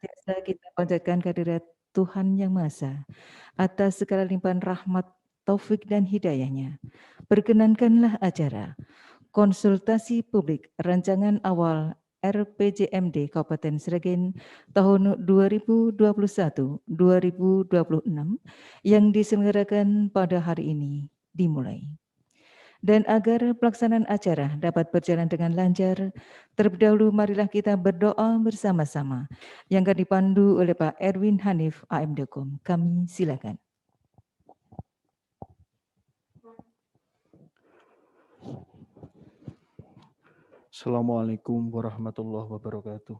senantiasa kita panjatkan kehadirat Tuhan Yang Maha Esa atas segala limpahan rahmat, taufik dan hidayahnya. Perkenankanlah acara konsultasi publik rancangan awal RPJMD Kabupaten Sragen tahun 2021-2026 yang diselenggarakan pada hari ini dimulai. Dan agar pelaksanaan acara dapat berjalan dengan lancar, terlebih dahulu marilah kita berdoa bersama-sama yang akan dipandu oleh Pak Erwin Hanif AMDKOM. Kami silakan. Assalamualaikum warahmatullahi wabarakatuh.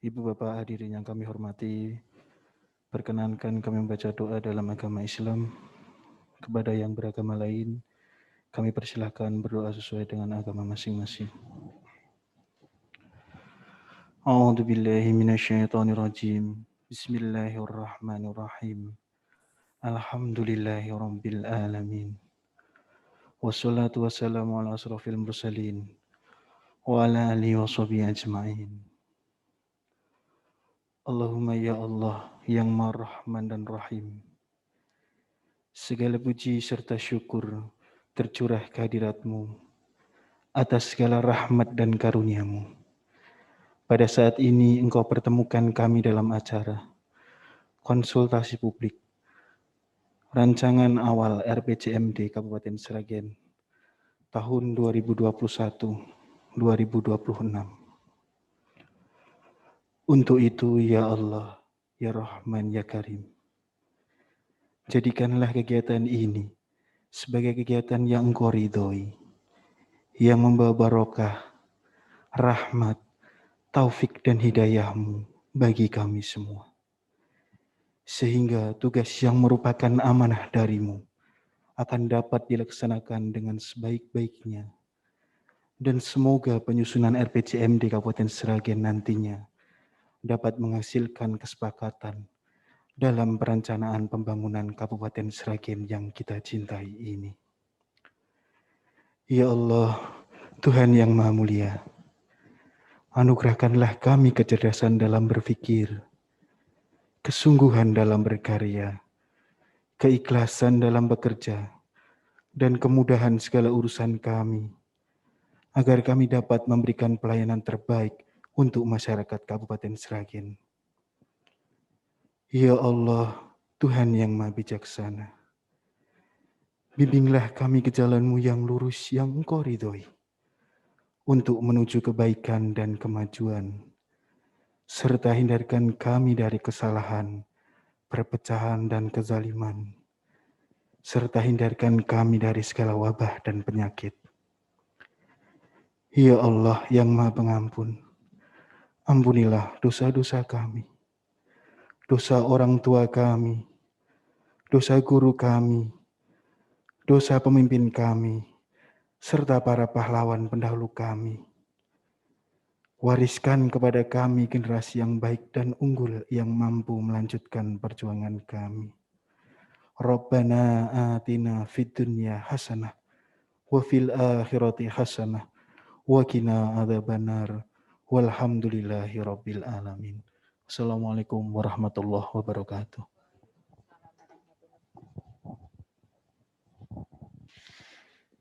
Ibu bapak hadirin yang kami hormati, perkenankan kami membaca doa dalam agama Islam. Kepada yang beragama lain, kami persilahkan berdoa sesuai dengan agama masing-masing. A'udzu billahi minasyaitonir rajim. Bismillahirrahmanirrahim. Alhamdulillahirabbil alamin. Wassalatu wassalamu ala asrofil mursalin wa ala alihi washabihi ajmain. Allahumma ya Allah yang Maha Rahman dan Rahim. Segala puji serta syukur tercurah kehadirat-Mu atas segala rahmat dan karunia-Mu. Pada saat ini Engkau pertemukan kami dalam acara konsultasi publik rancangan awal RPJMD Kabupaten Sragen tahun 2021-2026. Untuk itu ya Allah, ya Rahman, ya Karim, jadikanlah kegiatan ini sebagai kegiatan yang Engkau ridhoi, yang membawa barokah, rahmat, taufik dan hidayah-Mu bagi kami semua. Sehingga tugas yang merupakan amanah dari-Mu akan dapat dilaksanakan dengan sebaik-baiknya. Dan semoga penyusunan RPJMD Kabupaten Sragen nantinya dapat menghasilkan kesepakatan dalam perencanaan pembangunan Kabupaten Sragen yang kita cintai ini. Ya Allah, Tuhan yang Maha Mulia, anugerahkanlah kami kecerdasan dalam berpikir, kesungguhan dalam berkarya, keikhlasan dalam bekerja, dan kemudahan segala urusan kami, agar kami dapat memberikan pelayanan terbaik untuk masyarakat Kabupaten Sragen. Ya Allah, Tuhan yang Maha Bijaksana, bimbinglah kami ke jalan-Mu yang lurus yang Engkau ridhoi, untuk menuju kebaikan dan kemajuan, serta hindarkan kami dari kesalahan, perpecahan dan kezaliman, serta hindarkan kami dari segala wabah dan penyakit. Ya Allah yang Maha Pengampun, ampunilah dosa-dosa kami, dosa orang tua kami, dosa guru kami, dosa pemimpin kami, serta para pahlawan pendahulu kami. Wariskan kepada kami generasi yang baik dan unggul yang mampu melanjutkan perjuangan kami. Rabbana atina fid dunya hasanah wa fil akhirati hasanah wa qina adzabannar. Walhamdulillahi rabbil alamin. Assalamualaikum warahmatullahi wabarakatuh.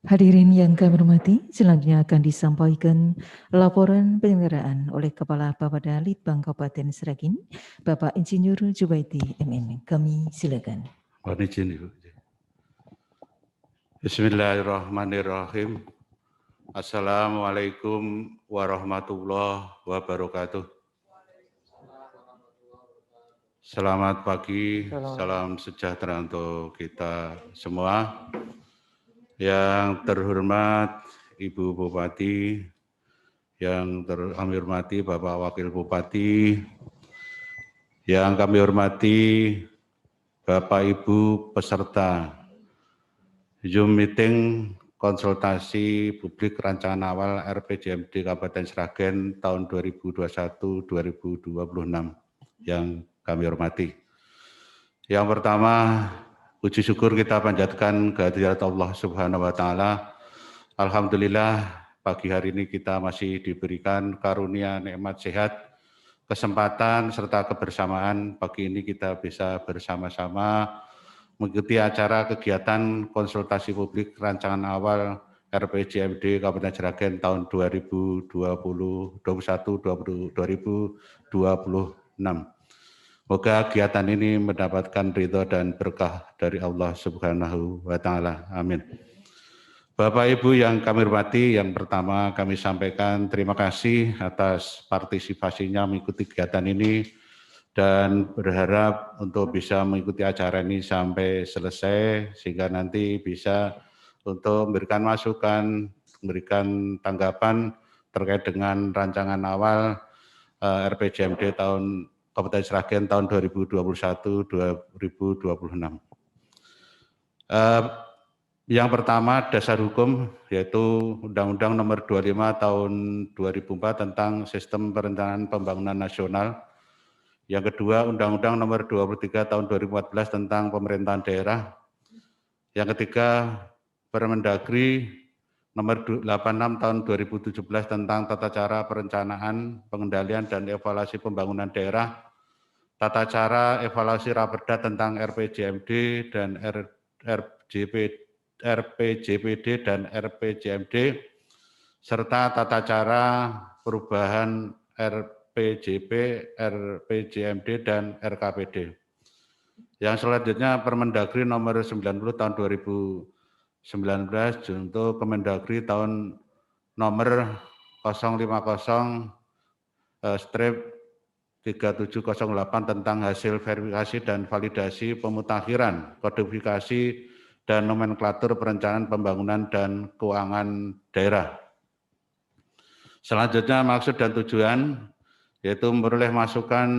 Hadirin yang kami hormati, selanjutnya akan disampaikan laporan penyelenggaraan oleh Kepala Bapeda Litbang Kabupaten Sragen, Bapak Insinyur Jubaidi MM. Kami silakan. Mohon izin, Ibu. Bismillahirrahmanirrahim. Assalamualaikum warahmatullahi wabarakatuh. Selamat pagi, salam sejahtera untuk kita semua. Yang terhormat Ibu Bupati, yang kami hormati Bapak Wakil Bupati, yang kami hormati Bapak Ibu peserta Zoom meeting konsultasi publik rancangan awal RPJMD Kabupaten Sragen tahun 2021-2026 yang kami hormati. Yang pertama, puji syukur kita panjatkan kehadirat Allah Subhanahu wa taala. Alhamdulillah pagi hari ini kita masih diberikan karunia nikmat sehat, kesempatan serta kebersamaan. Pagi ini kita bisa bersama-sama mengikuti acara kegiatan konsultasi publik rancangan awal RPJMD Kabupaten Sragen tahun 2021-2026. Semoga kegiatan ini mendapatkan ridho dan berkah dari Allah Subhanahu wa Ta'ala. Amin. Bapak Ibu yang kami hormati, yang pertama kami sampaikan terima kasih atas partisipasinya mengikuti kegiatan ini dan berharap untuk bisa mengikuti acara ini sampai selesai sehingga nanti bisa untuk memberikan masukan, memberikan tanggapan terkait dengan rancangan awal RPJMD tahun Kabupaten Sragen tahun 2021-2026. Yang pertama dasar hukum yaitu Undang-Undang Nomor 25 Tahun 2004 tentang Sistem Perencanaan Pembangunan Nasional. Yang kedua Undang-Undang Nomor 23 Tahun 2014 tentang Pemerintahan Daerah. Yang ketiga Permendagri Nomor 86 Tahun 2017 tentang Tata Cara Perencanaan, Pengendalian dan Evaluasi Pembangunan Daerah. Tata cara evaluasi Raperda tentang RPJMD dan RPJPD dan RPJMD, serta tata cara perubahan RPJP, RPJMD, dan RKPD. Yang selanjutnya Permendagri nomor 90 tahun 2019 untuk Kemendagri tahun nomor 050/3708 tentang hasil verifikasi dan validasi pemutahiran, kodifikasi, dan nomenklatur perencanaan pembangunan dan keuangan daerah. Selanjutnya maksud dan tujuan yaitu memperoleh masukan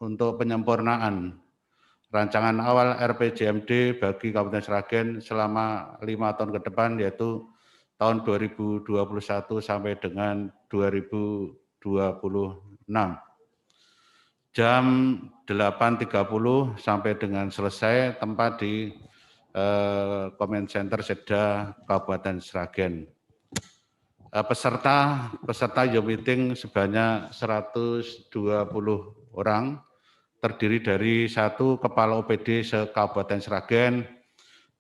untuk penyempurnaan rancangan awal RPJMD bagi Kabupaten Sragen selama 5 tahun ke depan yaitu tahun 2021 sampai dengan 2026. Jam 8.30 sampai dengan selesai, tempat di Comment Center Seda Kabupaten Sragen. Peserta Zoom meeting sebanyak 120 orang, terdiri dari 1 Kepala OPD se-Kabupaten Sragen,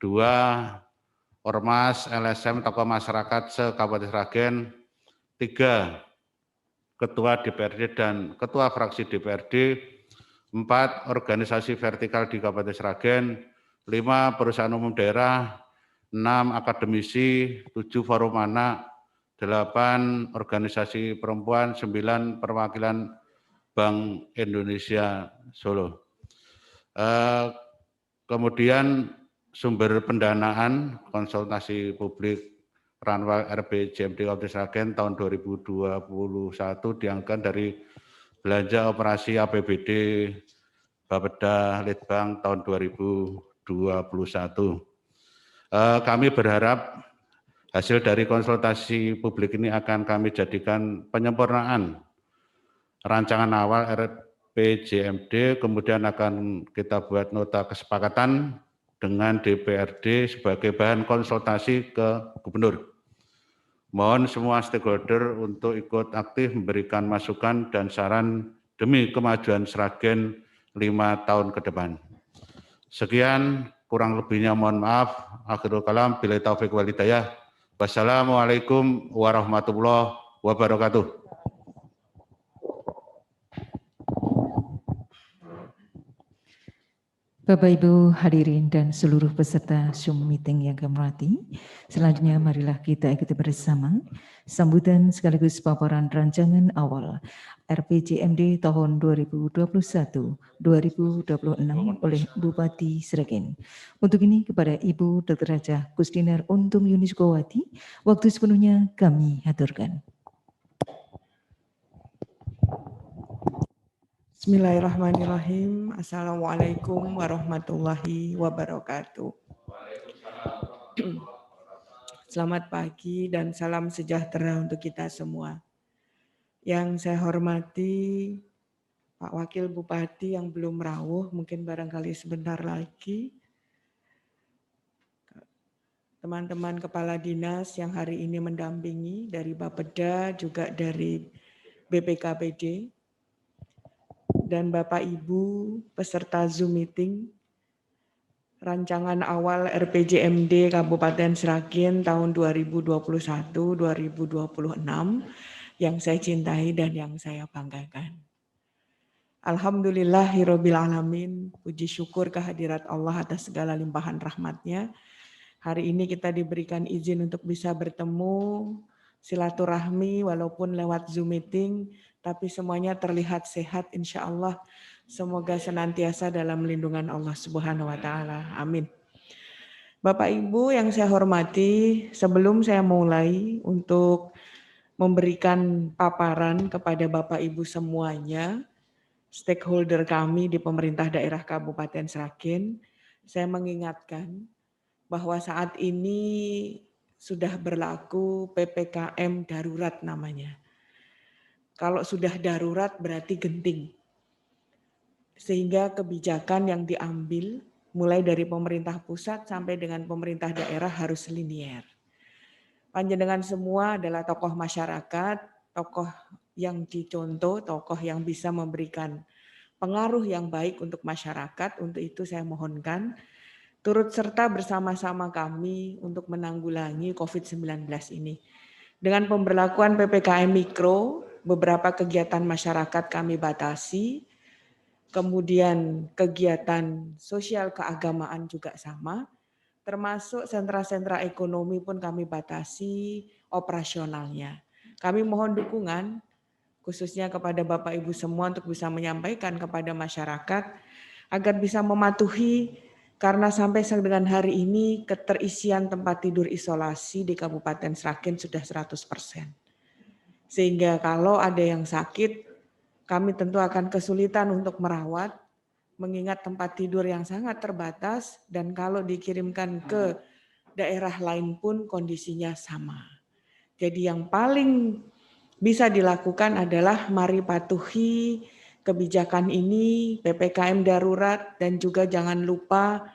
2 Ormas, LSM, tokoh masyarakat se-Kabupaten Sragen, 3 Ketua DPRD dan Ketua Fraksi DPRD, 4 organisasi vertikal di Kabupaten Sragen, 5 perusahaan umum daerah, 6 akademisi, 7 forum anak, 8 organisasi perempuan, 9 perwakilan Bank Indonesia Solo. Kemudian sumber pendanaan konsultasi publik Ranwal RPJMD Kabupaten Sragen tahun 2021 diangkat dari belanja operasi APBD Bapeda Litbang tahun 2021. Kami berharap hasil dari konsultasi publik ini akan kami jadikan penyempurnaan rancangan awal RPJMD, kemudian akan kita buat nota kesepakatan dengan DPRD sebagai bahan konsultasi ke Gubernur. Mohon semua stakeholder untuk ikut aktif memberikan masukan dan saran demi kemajuan Sragen 5 tahun ke depan. Sekian, kurang lebihnya mohon maaf. Akhirul kalam, billahi taufiq wal hidayah. Wassalamualaikum warahmatullahi wabarakatuh. Bapak Ibu hadirin dan seluruh peserta Zoom meeting yang kami hormati, selanjutnya marilah kita ikuti bersama sambutan sekaligus paparan rancangan awal RPJMD tahun 2021-2026 oleh Bupati Sragen. Untuk ini kepada Ibu Dr. Raja Kusdinar Untung Yuniskowati, waktu sepenuhnya kami haturkan. Bismillahirrahmanirrahim. Assalamualaikum warahmatullahi wabarakatuh. Selamat pagi dan salam sejahtera untuk kita semua. Yang saya hormati Pak Wakil Bupati yang belum rawuh, mungkin barangkali sebentar lagi. teman-teman kepala dinas yang hari ini mendampingi dari Bapeda, juga dari BPKPD, dan Bapak Ibu peserta Zoom meeting, rancangan awal RPJMD Kabupaten Sragen tahun 2021-2026 yang saya cintai dan yang saya banggakan. Alhamdulillahirabbil alamin, puji syukur kehadirat Allah atas segala limpahan rahmatnya. Hari ini kita diberikan izin untuk bisa bertemu, silaturahmi walaupun lewat Zoom meeting, tapi semuanya terlihat sehat insya Allah. Semoga senantiasa dalam lindungan Allah Subhanahu wa Ta'ala. Amin. Bapak Ibu yang saya hormati, sebelum saya mulai untuk memberikan paparan kepada Bapak Ibu semuanya, stakeholder kami di pemerintah daerah Kabupaten Sragen, saya mengingatkan bahwa saat ini sudah berlaku PPKM darurat namanya. Kalau sudah darurat berarti genting. Sehingga kebijakan yang diambil mulai dari pemerintah pusat sampai dengan pemerintah daerah harus linier. Panjenengan semua adalah tokoh masyarakat, tokoh yang dicontoh, tokoh yang bisa memberikan pengaruh yang baik untuk masyarakat. Untuk itu saya mohonkan turut serta bersama-sama kami untuk menanggulangi COVID-19 ini. Dengan pemberlakuan PPKM Mikro, beberapa kegiatan masyarakat kami batasi, kemudian kegiatan sosial keagamaan juga sama, termasuk sentra-sentra ekonomi pun kami batasi operasionalnya. Kami mohon dukungan khususnya kepada Bapak Ibu semua untuk bisa menyampaikan kepada masyarakat agar bisa mematuhi, karena sampai dengan hari ini keterisian tempat tidur isolasi di Kabupaten Sragen sudah 100%. Sehingga kalau ada yang sakit, kami tentu akan kesulitan untuk merawat, mengingat tempat tidur yang sangat terbatas, dan kalau dikirimkan ke daerah lain pun kondisinya sama. Jadi yang paling bisa dilakukan adalah mari patuhi kebijakan ini, PPKM darurat, dan juga jangan lupa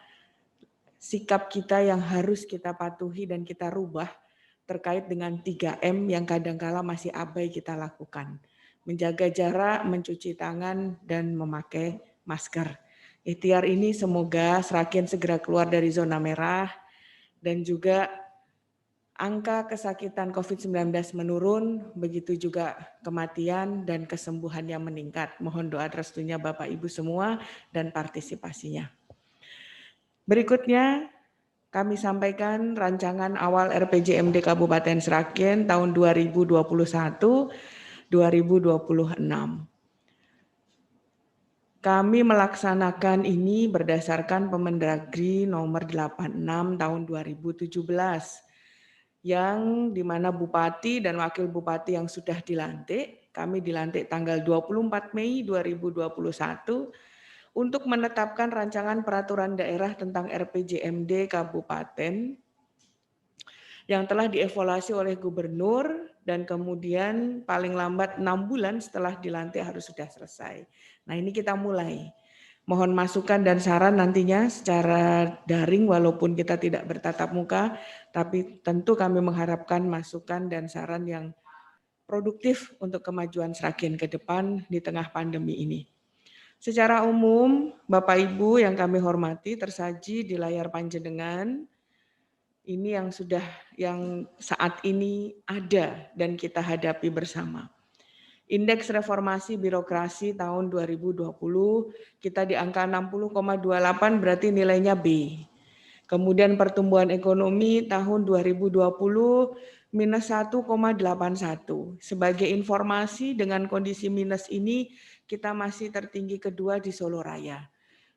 sikap kita yang harus kita patuhi dan kita rubah terkait dengan 3M yang kadangkala masih abai kita lakukan. Menjaga jarak, mencuci tangan, dan memakai masker. Ikhtiar ini semoga Sragen segera keluar dari zona merah dan juga angka kesakitan COVID-19 menurun, begitu juga kematian dan kesembuhan yang meningkat. Mohon doa restunya Bapak Ibu semua dan partisipasinya. Berikutnya kami sampaikan rancangan awal RPJMD Kabupaten Sragen tahun 2021-2026. Kami melaksanakan ini berdasarkan Permendagri nomor 86 tahun 2017 yang dimana Bupati dan Wakil Bupati yang sudah dilantik, kami dilantik tanggal 24 Mei 2021 untuk menetapkan rancangan peraturan daerah tentang RPJMD Kabupaten yang telah dievaluasi oleh Gubernur dan kemudian paling lambat 6 bulan setelah dilantik harus sudah selesai. Nah ini kita mulai. Mohon masukan dan saran nantinya secara daring walaupun kita tidak bertatap muka, tapi tentu kami mengharapkan masukan dan saran yang produktif untuk kemajuan Sragen ke depan di tengah pandemi ini. Secara umum, Bapak Ibu yang kami hormati, tersaji di layar panjenengan ini yang saat ini ada dan kita hadapi bersama. Indeks reformasi birokrasi tahun 2020 kita di angka 60,28 berarti nilainya B. Kemudian pertumbuhan ekonomi tahun 2020 minus 1,81. Sebagai informasi dengan kondisi minus ini kita masih tertinggi kedua di Solo Raya.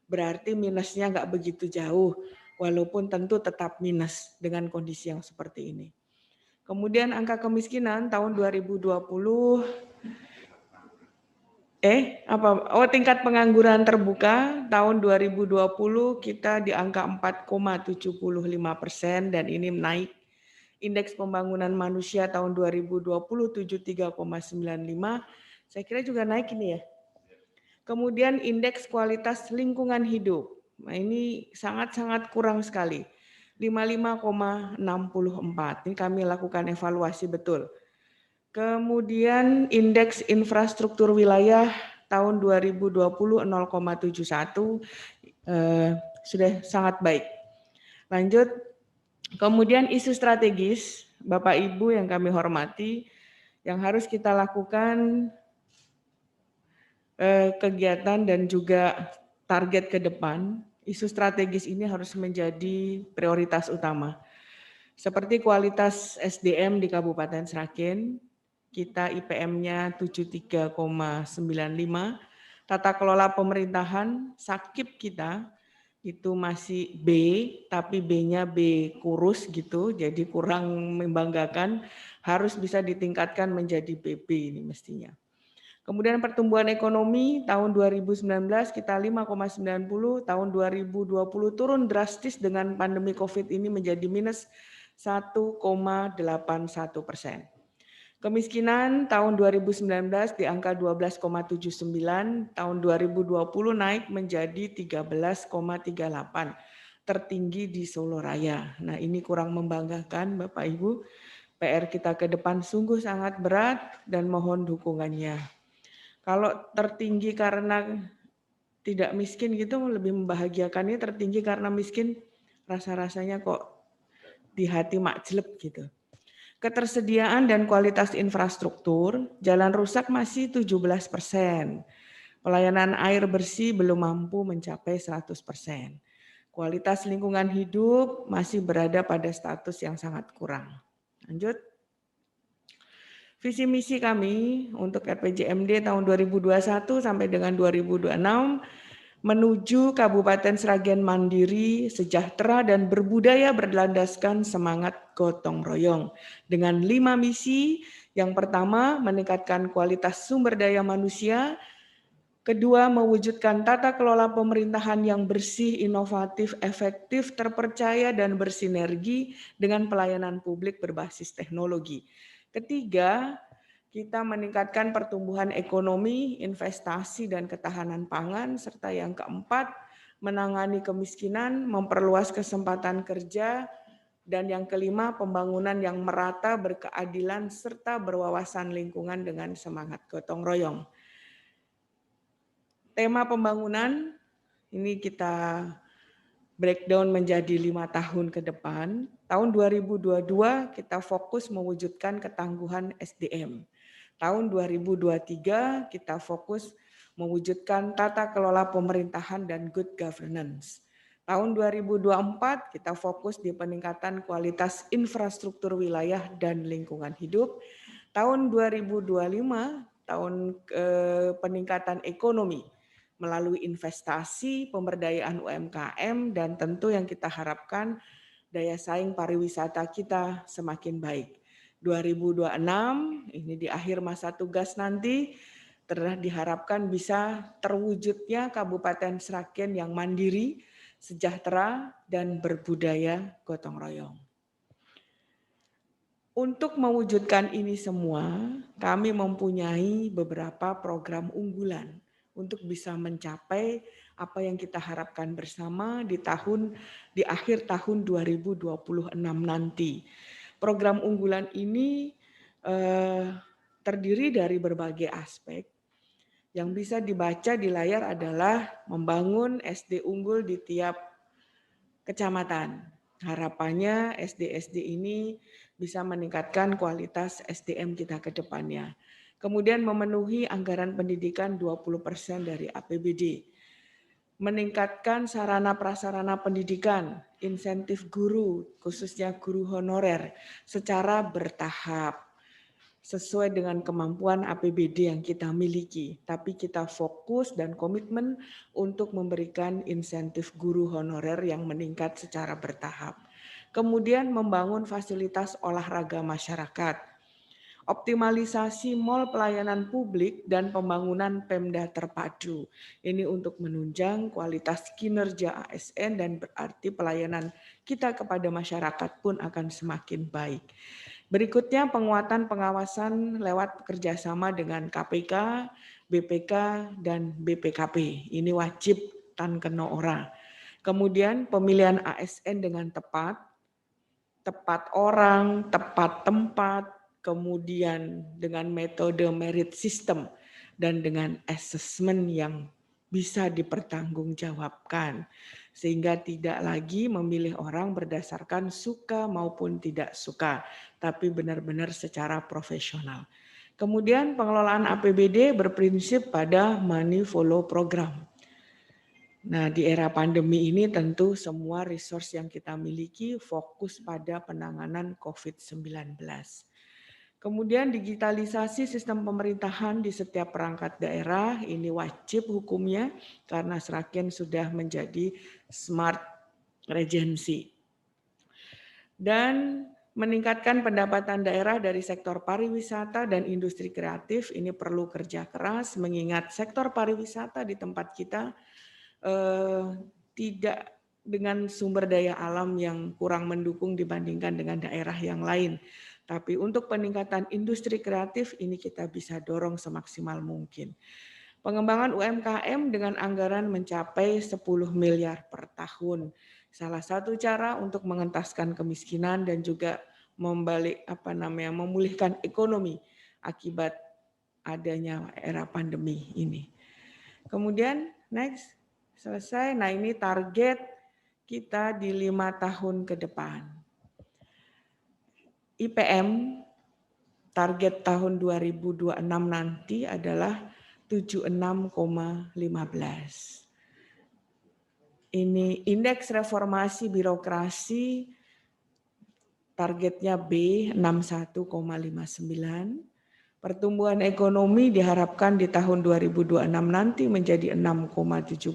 Berarti minusnya nggak begitu jauh, walaupun tentu tetap minus dengan kondisi yang seperti ini. Kemudian angka kemiskinan tahun 2020, tingkat pengangguran terbuka tahun 2020 kita di angka 4,75% dan ini naik. Indeks pembangunan manusia tahun 2020 73,95, saya kira juga naik ini ya. Kemudian indeks kualitas lingkungan hidup, nah ini sangat-sangat kurang sekali. 55,64. Ini kami lakukan evaluasi betul. Kemudian indeks infrastruktur wilayah tahun 2020 0,71 sudah sangat baik. Lanjut, kemudian isu strategis, Bapak Ibu yang kami hormati, yang harus kita lakukan kegiatan dan juga target ke depan, isu strategis ini harus menjadi prioritas utama. Seperti kualitas SDM di Kabupaten Sragen, kita IPM-nya 73,95, tata kelola pemerintahan, sakip kita itu masih B, tapi B-nya B kurus gitu, jadi kurang membanggakan, harus bisa ditingkatkan menjadi BB ini mestinya. Kemudian pertumbuhan ekonomi tahun 2019 kita 5,90, tahun 2020 turun drastis dengan pandemi COVID ini menjadi minus 1,81%. Kemiskinan tahun 2019 di angka 12,79, tahun 2020 naik menjadi 13,38, tertinggi di Solo Raya. Nah, ini kurang membanggakan Bapak Ibu. PR kita ke depan sungguh sangat berat dan mohon dukungannya. Kalau tertinggi karena tidak miskin gitu lebih membahagiakannya, tertinggi karena miskin rasa-rasanya kok di hati makjeleb gitu. Ketersediaan dan kualitas infrastruktur, jalan rusak masih 17%. Pelayanan air bersih belum mampu mencapai 100%. Kualitas lingkungan hidup masih berada pada status yang sangat kurang. Lanjut. Visi misi kami untuk RPJMD tahun 2021 sampai dengan 2026 menuju Kabupaten Sragen mandiri, sejahtera dan berbudaya berlandaskan semangat gotong royong dengan 5 misi. Yang pertama, meningkatkan kualitas sumber daya manusia. Kedua, mewujudkan tata kelola pemerintahan yang bersih, inovatif, efektif, terpercaya dan bersinergi dengan pelayanan publik berbasis teknologi. Ketiga, kita meningkatkan pertumbuhan ekonomi, investasi, dan ketahanan pangan. Serta yang keempat, menangani kemiskinan, memperluas kesempatan kerja. Dan yang kelima, pembangunan yang merata, berkeadilan, serta berwawasan lingkungan dengan semangat gotong royong. Tema pembangunan ini kita breakdown menjadi 5 tahun ke depan. Tahun 2022 kita fokus mewujudkan ketangguhan SDM. Tahun 2023 kita fokus mewujudkan tata kelola pemerintahan dan good governance. Tahun 2024 kita fokus di peningkatan kualitas infrastruktur wilayah dan lingkungan hidup. Tahun 2025 tahun peningkatan ekonomi melalui investasi, pemberdayaan UMKM, dan tentu yang kita harapkan daya saing pariwisata kita semakin baik. 2026, ini di akhir masa tugas nanti, diharapkan bisa terwujudnya Kabupaten Sragen yang mandiri, sejahtera, dan berbudaya gotong royong. Untuk mewujudkan ini semua, kami mempunyai beberapa program unggulan untuk bisa mencapai apa yang kita harapkan bersama di akhir tahun 2026 nanti. Program unggulan ini terdiri dari berbagai aspek. Yang bisa dibaca di layar adalah membangun SD unggul di tiap kecamatan. Harapannya SD-SD ini bisa meningkatkan kualitas SDM kita ke depannya. Kemudian memenuhi anggaran pendidikan 20% dari APBD. Meningkatkan sarana prasarana pendidikan, insentif guru, khususnya guru honorer, secara bertahap. Sesuai dengan kemampuan APBD yang kita miliki. Tapi kita fokus dan komitmen untuk memberikan insentif guru honorer yang meningkat secara bertahap. Kemudian membangun fasilitas olahraga masyarakat, optimalisasi mal pelayanan publik dan pembangunan Pemda terpadu. Ini untuk menunjang kualitas kinerja ASN dan berarti pelayanan kita kepada masyarakat pun akan semakin baik. Berikutnya penguatan pengawasan lewat kerjasama dengan KPK, BPK, dan BPKP. Ini wajib tan kena ora. Kemudian pemilihan ASN dengan tepat, tepat orang, tepat tempat, kemudian dengan metode merit system, dan dengan assessment yang bisa dipertanggungjawabkan. Sehingga tidak lagi memilih orang berdasarkan suka maupun tidak suka, tapi benar-benar secara profesional. Kemudian pengelolaan APBD berprinsip pada money follow program. Nah, di era pandemi ini tentu semua resource yang kita miliki fokus pada penanganan COVID-19. Kemudian digitalisasi sistem pemerintahan di setiap perangkat daerah, ini wajib hukumnya karena Sragen sudah menjadi smart regency. Dan meningkatkan pendapatan daerah dari sektor pariwisata dan industri kreatif, ini perlu kerja keras mengingat sektor pariwisata di tempat kita tidak dengan sumber daya alam yang kurang mendukung dibandingkan dengan daerah yang lain. Tapi untuk peningkatan industri kreatif ini kita bisa dorong semaksimal mungkin. Pengembangan UMKM dengan anggaran mencapai 10 miliar per tahun. Salah satu cara untuk mengentaskan kemiskinan dan juga memulihkan ekonomi akibat adanya era pandemi ini. Kemudian next. Selesai. Nah, ini target kita di 5 tahun ke depan. IPM target tahun 2026 nanti adalah 76,15. Ini indeks reformasi birokrasi targetnya B 61,59. Pertumbuhan ekonomi diharapkan di tahun 2026 nanti menjadi 6,70.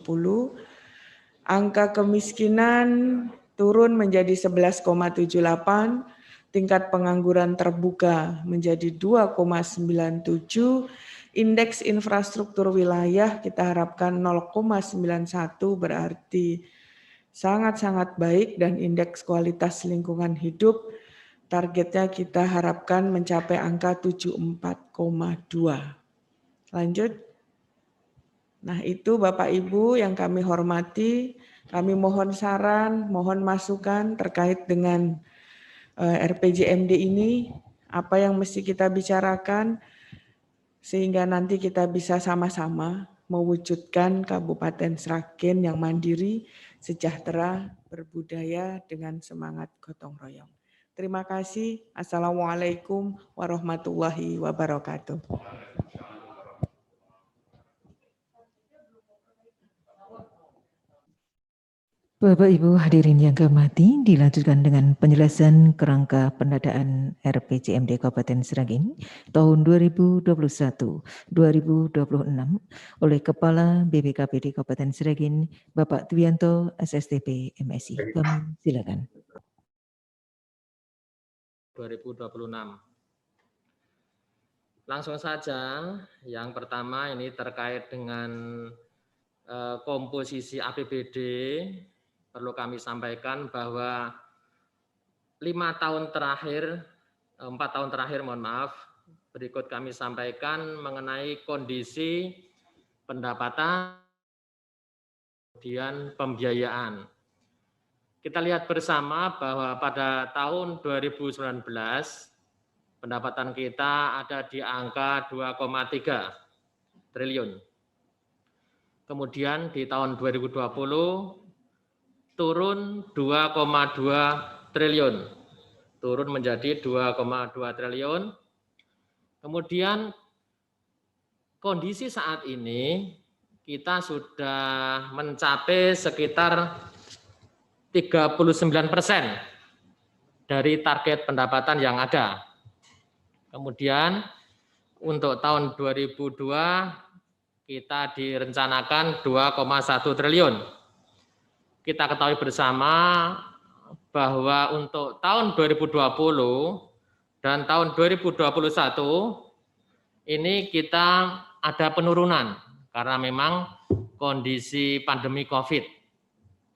Angka kemiskinan turun menjadi 11,78. Tingkat pengangguran terbuka menjadi 2,97. Indeks infrastruktur wilayah kita harapkan 0,91 berarti sangat-sangat baik, dan indeks kualitas lingkungan hidup targetnya kita harapkan mencapai angka 74,2. Lanjut. Nah, itu Bapak Ibu yang kami hormati, kami mohon saran, mohon masukan terkait dengan RPJMD ini, apa yang mesti kita bicarakan, sehingga nanti kita bisa sama-sama mewujudkan Kabupaten Sragen yang mandiri, sejahtera, berbudaya dengan semangat gotong royong. Terima kasih. Assalamualaikum warahmatullahi wabarakatuh. Bapak Ibu hadirin yang kami hormati, dilanjutkan dengan penjelasan kerangka pendanaan RPJMD Kabupaten Sragen tahun 2021-2026 oleh Kepala BPKPD Kabupaten Sragen, Bapak Dwianto, SSTP MSI. Kami silakan. 2026. Langsung saja, yang pertama ini terkait dengan komposisi APBD, perlu kami sampaikan bahwa 4 tahun terakhir, mohon maaf, berikut kami sampaikan mengenai kondisi pendapatan, kemudian pembiayaan. Kita lihat bersama bahwa pada tahun 2019 pendapatan kita ada di angka 2,3 triliun. Kemudian di tahun 2020 turun 2,2 triliun. Turun menjadi 2,2 triliun. Kemudian kondisi saat ini kita sudah mencapai sekitar 39% dari target pendapatan yang ada. Kemudian untuk tahun 2002 kita direncanakan 2,1 triliun. Kita ketahui bersama bahwa untuk tahun 2020 dan tahun 2021 ini kita ada penurunan karena memang kondisi pandemi COVID.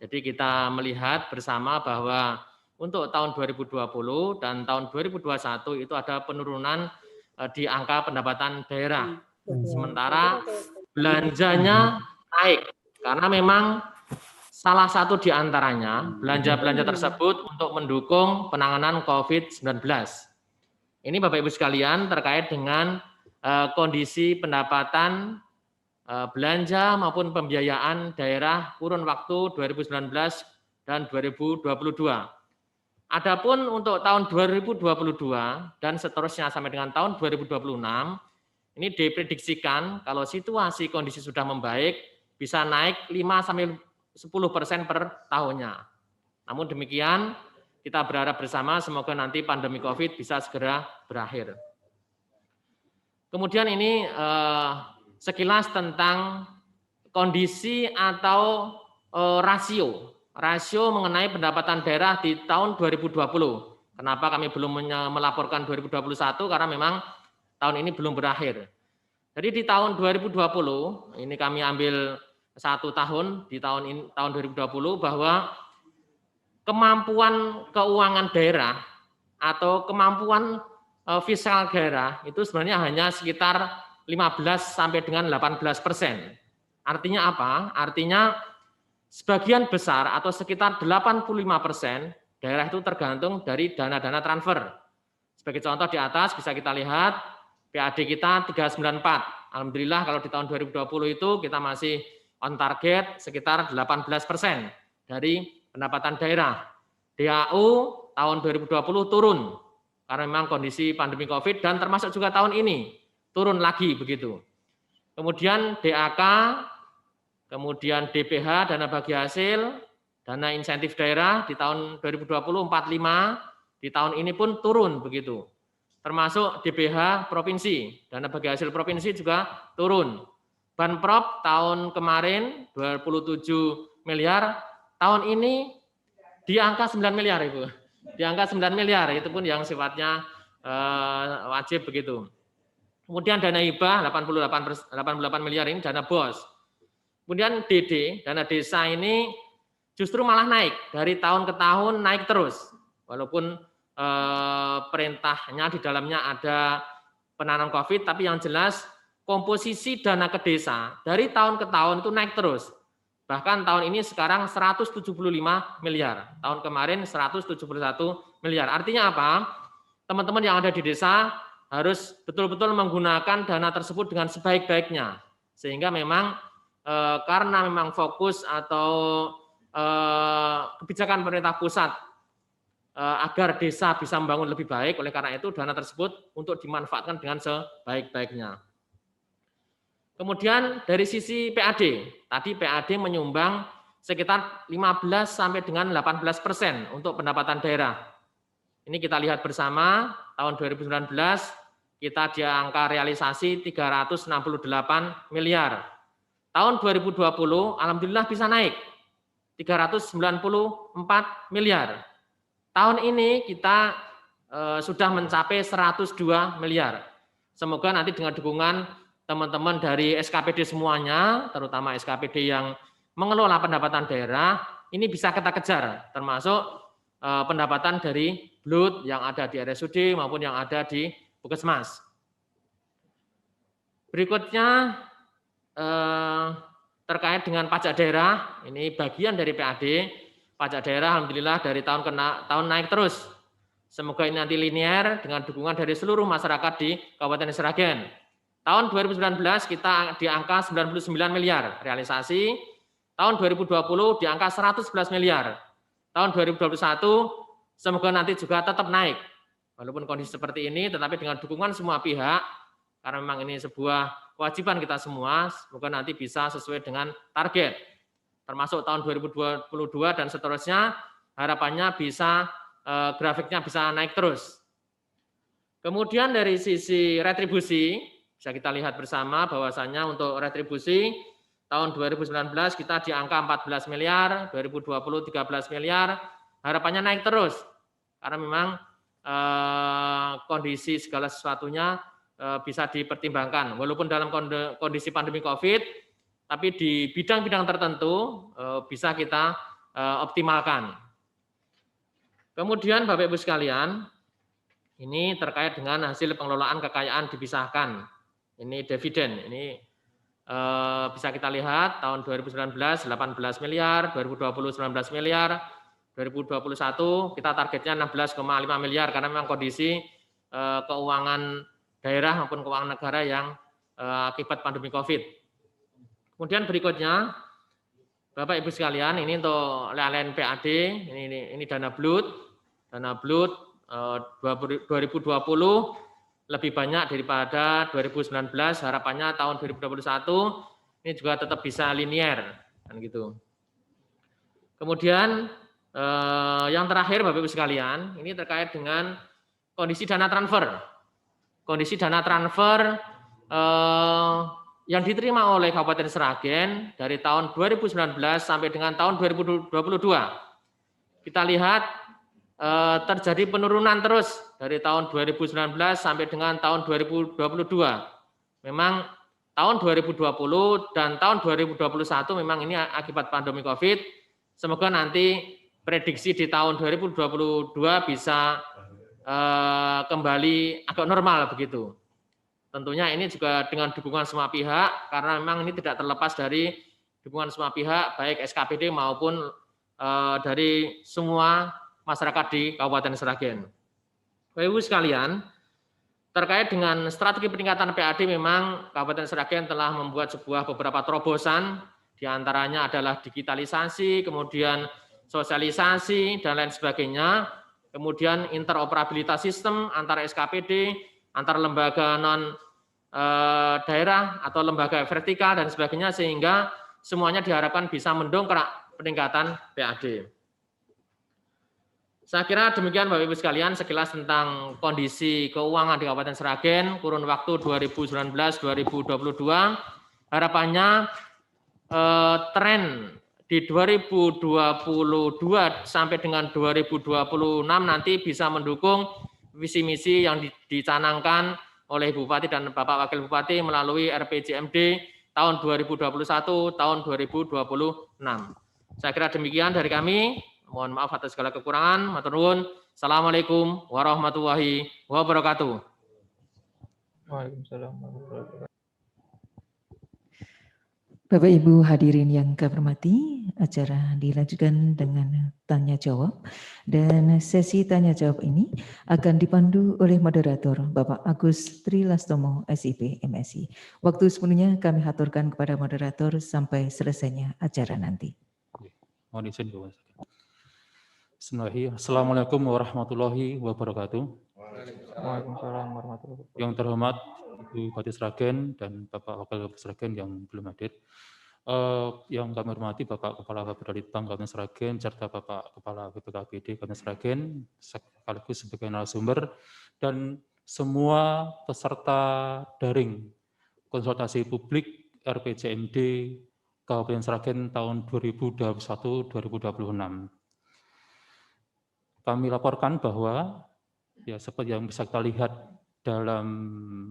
Jadi kita melihat bersama bahwa untuk tahun 2020 dan tahun 2021 itu ada penurunan di angka pendapatan daerah. Sementara belanjanya naik karena memang salah satu di antaranya belanja-belanja tersebut untuk mendukung penanganan COVID-19. Ini Bapak Ibu sekalian terkait dengan kondisi pendapatan belanja maupun pembiayaan daerah kurun waktu 2019 dan 2022. Adapun untuk tahun 2022 dan seterusnya sampai dengan tahun 2026, ini diprediksikan kalau situasi kondisi sudah membaik bisa naik 5-10% per tahunnya. Namun demikian, kita berharap bersama semoga nanti pandemi COVID bisa segera berakhir. Kemudian ini sekilas tentang kondisi atau rasio mengenai pendapatan daerah di tahun 2020. Kenapa kami belum melaporkan 2021? Karena memang tahun ini belum berakhir. Jadi di tahun 2020, ini kami ambil 1 tahun, di tahun 2020, bahwa kemampuan keuangan daerah atau kemampuan fiskal daerah itu sebenarnya hanya sekitar 15 sampai dengan 18%. Artinya apa? Artinya sebagian besar atau sekitar 85% daerah itu tergantung dari dana-dana transfer. Sebagai contoh di atas bisa kita lihat PAD kita 394. Alhamdulillah kalau di tahun 2020 itu kita masih on target sekitar 18% dari pendapatan daerah. DAU tahun 2020 turun karena memang kondisi pandemi COVID dan termasuk juga tahun ini turun lagi begitu. Kemudian DAK, kemudian DPH, dana bagi hasil, dana insentif daerah di tahun 2020 45, di tahun ini pun turun begitu. Termasuk DPH provinsi, dana bagi hasil provinsi juga turun. Banprop tahun kemarin 27 miliar, tahun ini di angka 9 miliar Ibu. Di angka 9 miliar, itu pun yang sifatnya wajib begitu. Kemudian dana hibah 88 miliar ini dana BOS. Kemudian DD, dana desa ini justru malah naik. Dari tahun ke tahun naik terus. Walaupun perintahnya di dalamnya ada penanganan COVID, tapi yang jelas komposisi dana ke desa dari tahun ke tahun itu naik terus. Bahkan tahun ini sekarang 175 miliar. Tahun kemarin 171 miliar. Artinya apa? Teman-teman yang ada di desa harus betul-betul menggunakan dana tersebut dengan sebaik-baiknya. Sehingga memang karena memang fokus atau kebijakan pemerintah pusat agar desa bisa membangun lebih baik, oleh karena itu dana tersebut untuk dimanfaatkan dengan sebaik-baiknya. Kemudian dari sisi PAD, tadi PAD menyumbang sekitar 15 sampai dengan 18% untuk pendapatan daerah. Ini kita lihat bersama, tahun 2019 kita di angka realisasi 368 miliar. Tahun 2020 alhamdulillah bisa naik 394 miliar. Tahun ini kita sudah mencapai 102 miliar. Semoga nanti dengan dukungan teman-teman dari SKPD semuanya, terutama SKPD yang mengelola pendapatan daerah, ini bisa kita kejar, termasuk pendapatan dari BLUT yang ada di RSUD maupun yang ada di Puskesmas. Berikutnya terkait dengan pajak daerah, ini bagian dari PAD. Pajak daerah alhamdulillah dari tahun ke tahun naik terus. Semoga ini nanti linear dengan dukungan dari seluruh masyarakat di Kabupaten Sragen. Tahun 2019 kita di angka 99 miliar realisasi. Tahun 2020 di angka 111 miliar. Tahun 2021 semoga nanti juga tetap naik. Walaupun kondisi seperti ini, tetapi dengan dukungan semua pihak, karena memang ini sebuah kewajiban kita semua, semoga nanti bisa sesuai dengan target. Termasuk tahun 2022 dan seterusnya, harapannya bisa grafiknya bisa naik terus. Kemudian dari sisi retribusi, bisa kita lihat bersama bahwasannya untuk retribusi tahun 2019 kita di angka 14 miliar, 2020 13 miliar, harapannya naik terus. Karena memang kondisi segala sesuatunya bisa dipertimbangkan. Walaupun dalam kondisi pandemi COVID, tapi di bidang-bidang tertentu bisa kita optimalkan. Kemudian Bapak Ibu sekalian, ini terkait dengan hasil pengelolaan kekayaan dipisahkan. Ini dividen, ini bisa kita lihat tahun 2019 18 miliar, 2020 19 miliar, 2021 kita targetnya 16,5 miliar karena memang kondisi keuangan daerah maupun keuangan negara yang akibat pandemi Covid. Kemudian berikutnya, Bapak Ibu sekalian, ini untuk LLN PAD, ini dana BLUT 2020 lebih banyak daripada 2019, harapannya tahun 2021 ini juga tetap bisa linier, kan gitu. Kemudian yang terakhir Bapak Ibu sekalian, ini terkait dengan kondisi dana transfer. Kondisi dana transfer yang diterima oleh Kabupaten Sragen dari tahun 2019 sampai dengan tahun 2022. Kita lihat terjadi penurunan terus dari tahun 2019 sampai dengan tahun 2022. Memang tahun 2020 dan tahun 2021 memang ini akibat pandemi Covid. Semoga nanti prediksi di tahun 2022 bisa kembali agak normal begitu. Tentunya ini juga dengan dukungan semua pihak karena memang ini tidak terlepas dari dukungan semua pihak baik SKPD maupun dari semua masyarakat di Kabupaten Sragen. Bapak Ibu sekalian, terkait dengan strategi peningkatan PAD memang Kabupaten Sragen telah membuat beberapa terobosan, diantaranya adalah digitalisasi, kemudian sosialisasi, dan lain sebagainya, kemudian interoperabilitas sistem antara SKPD, antar lembaga non daerah atau lembaga vertikal dan sebagainya, sehingga semuanya diharapkan bisa mendongkrak peningkatan PAD. Saya kira demikian Bapak Ibu sekalian sekilas tentang kondisi keuangan di Kabupaten Sragen kurun waktu 2019-2022. Harapannya tren di 2022 sampai dengan 2026 nanti bisa mendukung visi misi yang dicanangkan oleh Bupati dan Bapak Wakil Bupati melalui RPJMD tahun 2021 tahun 2026. Saya kira demikian dari kami. Mohon maaf atas segala kekurangan. Matur nuwun. Assalamualaikum warahmatullahi wabarakatuh. Waalaikumsalam warahmatullahi wabarakatuh. Bapak Ibu hadirin yang kami hormati, acara dilanjutkan dengan tanya jawab dan sesi tanya jawab ini akan dipandu oleh moderator Bapak Agus Trilastomo SIP MSI. Waktu sepenuhnya kami haturkan kepada moderator sampai selesainya acara nanti. Mohon izin Bapak. Bismillahirrahmanirrahim. Assalamualaikum warahmatullahi wabarakatuh. Waalaikumsalam warahmatullahi wabarakatuh. Yang terhormat Ibu Bupati Sragen dan Bapak Wakil Bupati Sragen yang belum hadir. Yang kami hormati Bapak Kepala Bapedalitbang Kabupaten Sragen serta Bapak Kepala BPKPD Kabupaten Sragen sekaligus sebagai narasumber dan semua peserta daring konsultasi publik RPJMD Kabupaten Sragen tahun 2021-2026. Kami laporkan bahwa ya seperti yang bisa kita lihat dalam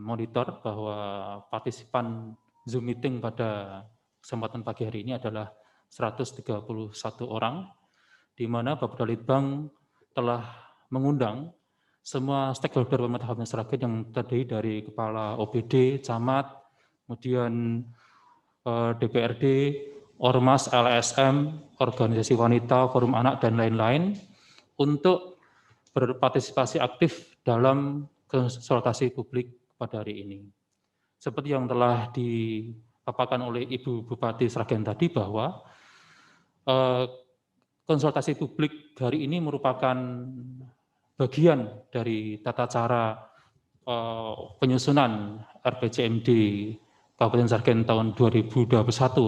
monitor bahwa partisipan Zoom meeting pada kesempatan pagi hari ini adalah 131 orang, di mana Bapedalitbang telah mengundang semua stakeholder pemerintah Kabupaten Sragen yang terdiri dari Kepala OPD, Camat, kemudian DPRD, Ormas, LSM, organisasi wanita, forum anak, dan lain-lain, untuk berpartisipasi aktif dalam konsultasi publik pada hari ini. Seperti yang telah dipaparkan oleh Ibu Bupati Sragen tadi bahwa konsultasi publik hari ini merupakan bagian dari tata cara penyusunan RPJMD Kabupaten Sragen tahun 2021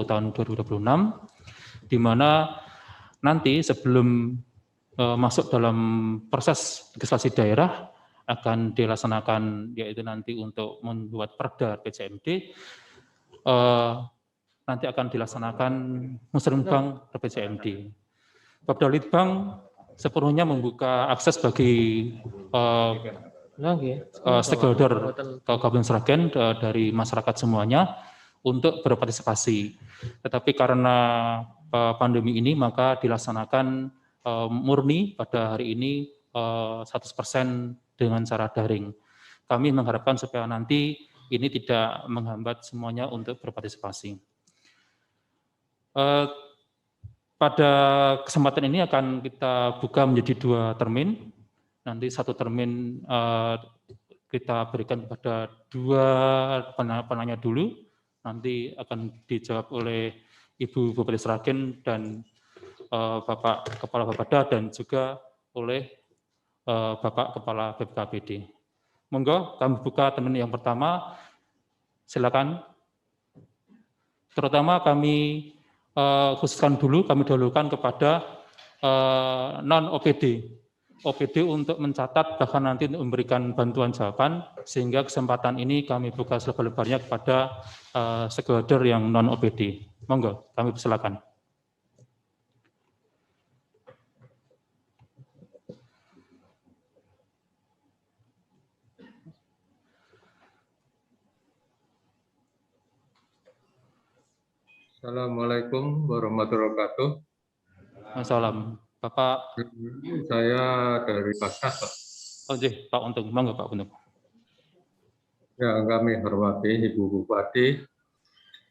tahun 2026, di mana nanti sebelum masuk dalam proses legislasi daerah akan dilaksanakan, yaitu nanti untuk membuat perda RPJMD, nanti akan dilaksanakan musrenbang RPJMD. Bapedalitbang sepenuhnya membuka akses bagi stakeholder Kabupaten Sragen dari masyarakat semuanya untuk berpartisipasi. Tetapi karena pandemi ini maka dilaksanakan murni pada hari ini 100% dengan cara daring. Kami mengharapkan supaya nanti ini tidak menghambat semuanya untuk berpartisipasi. Pada kesempatan ini akan kita buka menjadi 2 termin. Nanti 1 termin kita berikan kepada 2 penanya dulu. Nanti akan dijawab oleh Ibu Bupati Sragen dan Bapak Kepala Bapeda dan juga oleh Bapak Kepala BPKPD. Monggo kami buka termin yang pertama. Silakan. Terutama kami khususkan dulu, kami dahulukan kepada non-OPD. OPD untuk mencatat, bahkan nanti untuk memberikan bantuan jawaban, sehingga kesempatan ini kami buka selebar-lebarnya kepada stakeholder yang non-OPD. Monggo, kami persilakan. Assalamualaikum warahmatullahi wabarakatuh. Assalamualaikum. Bapak. Saya dari Basnas, Pak. Oh, Pak Untung. Monggo, Pak Untung. Ya, kami hormati Ibu Bupati.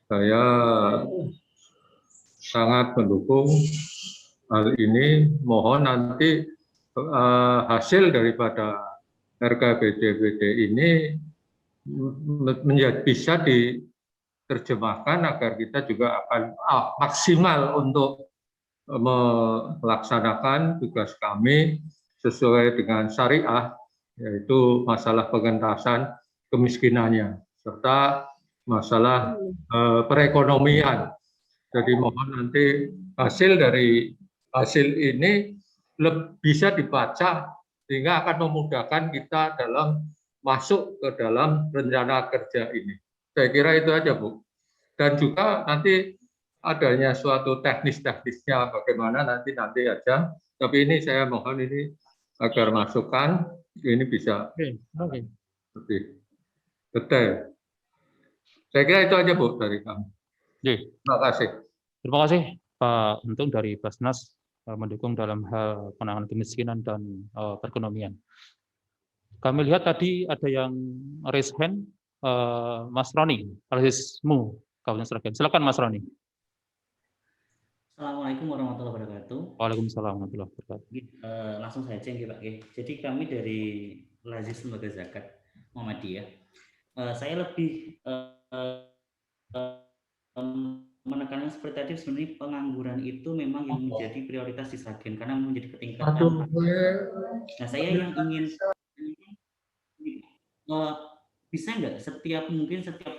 Saya sangat mendukung hal ini. Mohon nanti hasil daripada RKPD ini bisa diterjemahkan agar kita juga akan maksimal untuk melaksanakan tugas kami sesuai dengan syariah, yaitu masalah pengentasan kemiskinannya serta masalah perekonomian. Jadi mohon nanti hasil dari hasil ini bisa dibaca sehingga akan memudahkan kita dalam masuk ke dalam rencana kerja ini. Saya kira itu aja, Bu. Dan juga nanti adanya suatu teknis-teknisnya bagaimana nanti aja. Tapi ini saya mohon ini agar masukan ini bisa lebih detail. Saya kira itu aja, Bu, dari kami. Terima kasih. Terima kasih Pak Untung dari Basnas mendukung dalam hal penanganan kemiskinan dan perekonomian. Kami lihat tadi ada yang raise hand, Mas Roni, Alhismu, Kabupaten Sragen. Silakan Mas Roni. Assalamualaikum warahmatullahi wabarakatuh. Waalaikumsalam warahmatullahi wabarakatuh. Langsung saja Pak. Jadi kami dari Lazis Lembaga Zakat Muhammadiyah, saya lebih menekankan seperti tadi, sebenarnya pengangguran itu memang yang menjadi prioritas di Sragen karena menjadi ketingkatan. Nah, saya yang ingin bisa nggak setiap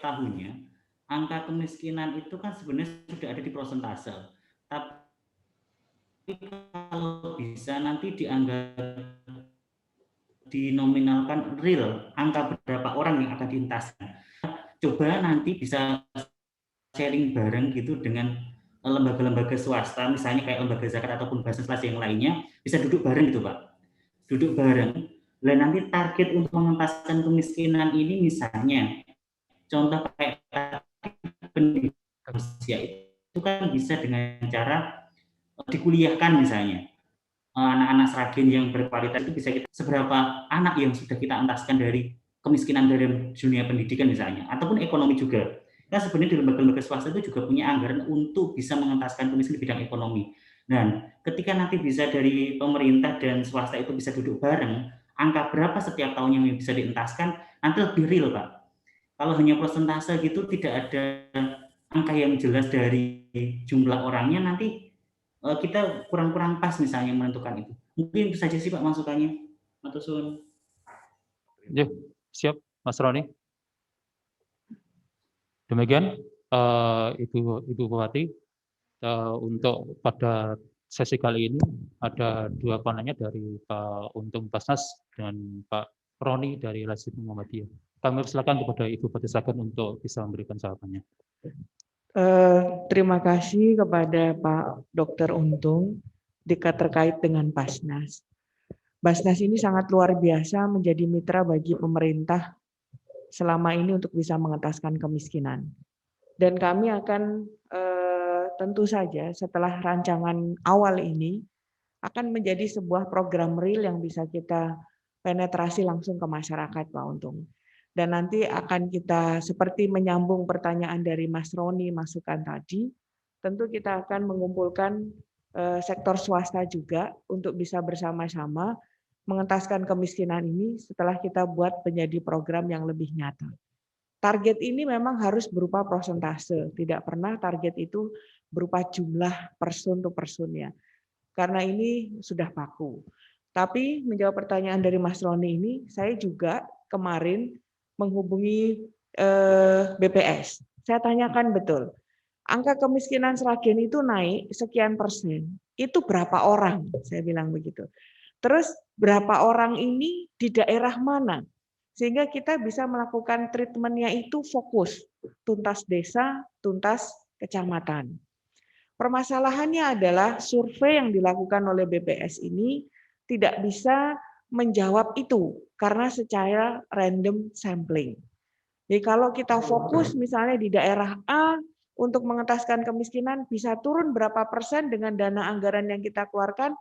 tahunnya angka kemiskinan itu kan sebenarnya sudah ada di persentase. Tapi kalau bisa nanti dinominalkan real angka berapa orang yang akan dientaskan. Coba nanti bisa sharing bareng gitu dengan lembaga-lembaga swasta, misalnya kayak lembaga zakat ataupun Basnas yang lainnya, bisa duduk bareng gitu Pak. Duduk bareng. Dan nanti target untuk mengentaskan kemiskinan ini misalnya, contoh kayak pendidikan usia itu kan bisa dengan cara dikuliahkan misalnya. Anak-anak Sragen yang berkualitas itu bisa kita, seberapa anak yang sudah kita entaskan dari kemiskinan dari dunia pendidikan misalnya, ataupun ekonomi juga. Nah sebenarnya di lembaga-lembaga swasta itu juga punya anggaran untuk bisa mengentaskan kemiskinan di bidang ekonomi. Dan ketika nanti bisa dari pemerintah dan swasta itu bisa duduk bareng, angka berapa setiap tahunnya yang bisa dientaskan, nanti lebih real Pak. Kalau hanya persentase gitu tidak ada angka yang jelas dari jumlah orangnya, nanti kita kurang-kurang pas misalnya menentukan itu. Mungkin itu saja sih Pak masukannya. Matur suwun. Ya, siap Mas Roni. Demikian Ibu Bupati, untuk pada sesi kali ini ada 2 penanya dari Pak Untung Basnas dan Pak Roni dari Lazis Muhammadiyah. Kami persilakan kepada Ibu Bupati Sragen untuk bisa memberikan jawabannya. Terima kasih kepada Pak Dr. Untung terkait dengan Basnas. Basnas ini sangat luar biasa menjadi mitra bagi pemerintah selama ini untuk bisa mengentaskan kemiskinan. Dan kami akan tentu saja setelah rancangan awal ini akan menjadi sebuah program real yang bisa kita penetrasi langsung ke masyarakat Pak Untung. Dan nanti akan kita seperti menyambung pertanyaan dari Mas Roni masukan tadi, tentu kita akan mengumpulkan sektor swasta juga untuk bisa bersama-sama mengentaskan kemiskinan ini setelah kita buat menjadi program yang lebih nyata. Target ini memang harus berupa persentase, tidak pernah target itu berupa jumlah person to person ya. Karena ini sudah baku. Tapi menjawab pertanyaan dari Mas Roni ini, saya juga kemarin menghubungi BPS. Saya tanyakan betul, angka kemiskinan Sragen itu naik sekian persen, itu berapa orang? Saya bilang begitu. Terus berapa orang ini di daerah mana? Sehingga kita bisa melakukan treatmentnya itu fokus, tuntas desa, tuntas kecamatan. Permasalahannya adalah survei yang dilakukan oleh BPS ini tidak bisa menjawab itu karena secara random sampling. Jadi kalau kita fokus misalnya di daerah A untuk mengentaskan kemiskinan bisa turun berapa persen dengan dana anggaran yang kita keluarkan,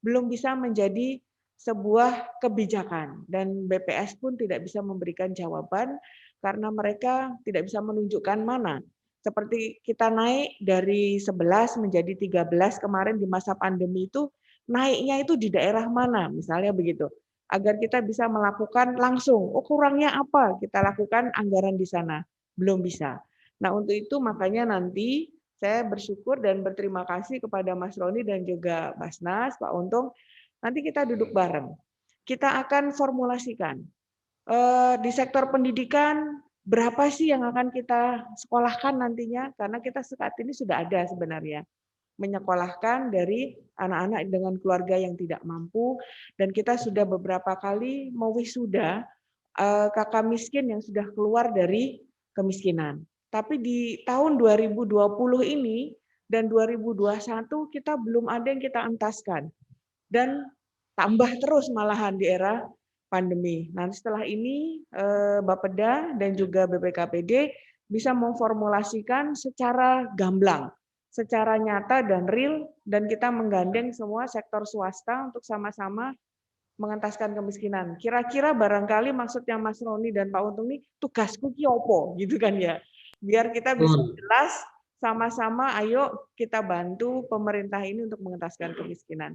belum bisa menjadi sebuah kebijakan. Dan BPS pun tidak bisa memberikan jawaban karena mereka tidak bisa menunjukkan mana. Seperti kita naik dari 11 menjadi 13 kemarin di masa pandemi itu, naiknya itu di daerah mana, misalnya begitu. Agar kita bisa melakukan langsung, kurangnya apa, kita lakukan anggaran di sana. Belum bisa. Nah, untuk itu makanya nanti saya bersyukur dan berterima kasih kepada Mas Roni dan juga Basnas, Pak Untung, nanti kita duduk bareng. Kita akan formulasikan di sektor pendidikan berapa sih yang akan kita sekolahkan nantinya, karena kita saat ini sudah ada sebenarnya menyekolahkan dari anak-anak dengan keluarga yang tidak mampu, dan kita sudah beberapa kali mewisuda kakak miskin yang sudah keluar dari kemiskinan. Tapi di tahun 2020 ini dan 2021 kita belum ada yang kita entaskan. Dan tambah terus malahan di era pandemi. Nah, setelah ini Bapeda dan juga BPKPD bisa memformulasikan secara gamblang, secara nyata dan real, dan kita menggandeng semua sektor swasta untuk sama-sama mengentaskan kemiskinan. Kira-kira barangkali maksudnya Mas Roni dan Pak Untung ini tugasku ki opo gitu kan ya. Biar kita bisa jelas sama-sama ayo kita bantu pemerintah ini untuk mengentaskan kemiskinan.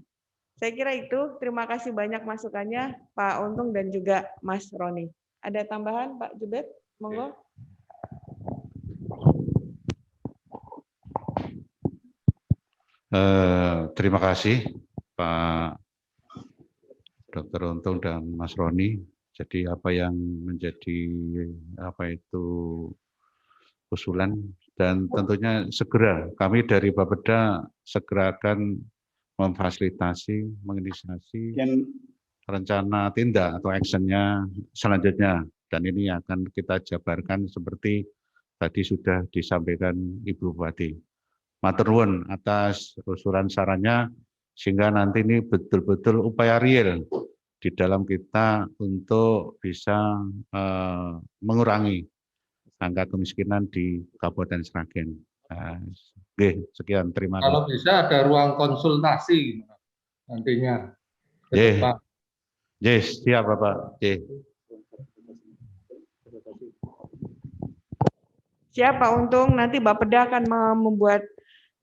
Saya kira itu. Terima kasih banyak masukannya Pak Untung dan juga Mas Roni. Ada tambahan Pak Jubet? Monggo. Terima kasih Pak Dr. Untung dan Mas Roni. Jadi apa yang menjadi usulan, dan tentunya segera kami dari Bapeda segera akan memfasilitasi, menginisiasi rencana tindak atau actionnya selanjutnya, dan ini akan kita jabarkan seperti tadi sudah disampaikan Ibu Bupati. Matur nuwun atas usulan sarannya, sehingga nanti ini betul-betul upaya real di dalam kita untuk bisa mengurangi angka kemiskinan di Kabupaten Sragen. Sekian, terima kasih. Kalau bisa ada ruang konsultasi nantinya. Yes, siap Bapak. Siap Pak Untung, nanti Bapeda akan membuat